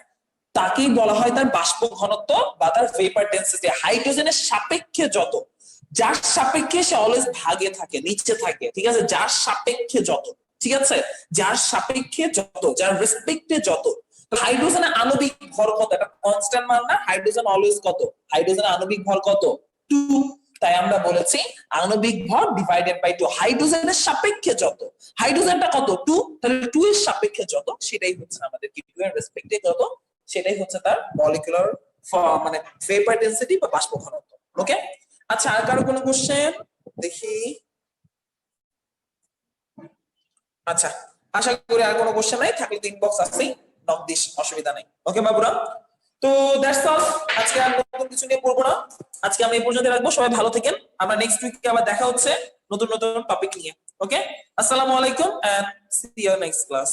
তাকেই বলা হয় তার বাষ্প ঘনত্ব বা তার ভেপার ডেনসিটি। হাইড্রোজেনের সাপেক্ষে যত, যার সাপেক্ষে সে অলওয়েজ ভাগে থাকে, নিচে থাকে, ঠিক আছে? যার সাপেক্ষে যত, ঠিক আছে? যার সাপেক্ষে যত, যার রেসপেক্টে যত। হাইড্রোজেনের আণবিক ভর কত, এটা কনস্ট্যান্ট মান না? হাইড্রোজেন অলওয়েজ কত, হাইড্রোজেনের আণবিক ভর কত 2, তাই আমরা বলেছি আণবিক ভর ডিভাইডেড বাই 2, হাইড্রোজেনের সাপেক্ষে যত, হাইড্রোজেনটা কত 2, তাহলে 2 এর সাপেক্ষে যত সেটাই হচ্ছে আমাদের কি 2 এর রেসপেক্টে যত সেটাই হচ্ছে তার মলিকুলার মানে ভেপার ডেনসিটি বা বাষ্প ঘনত্ব। ওকে, আচ্ছা আর কারো কোনো কোশ্চেন দেখি? আচ্ছা, আশা করি আর কোনো কোশ্চেন নাই, থাকলে তো ইনবক্স আছেই, নক দিস, অসুবিধা নাই। ওকে বাবুরা, তো দ্যাটস অল, আজকে আর নতুন কিছু নিয়ে পড়বো না, আজকে আমরা এই পর্যন্ত রাখবো। সবাই ভালো থাকেন, আমরা নেক্সট উইকে আবার দেখা হচ্ছে নতুন নতুন টপিক নিয়ে। ওকে, আসসালামু আলাইকুম and see you next class.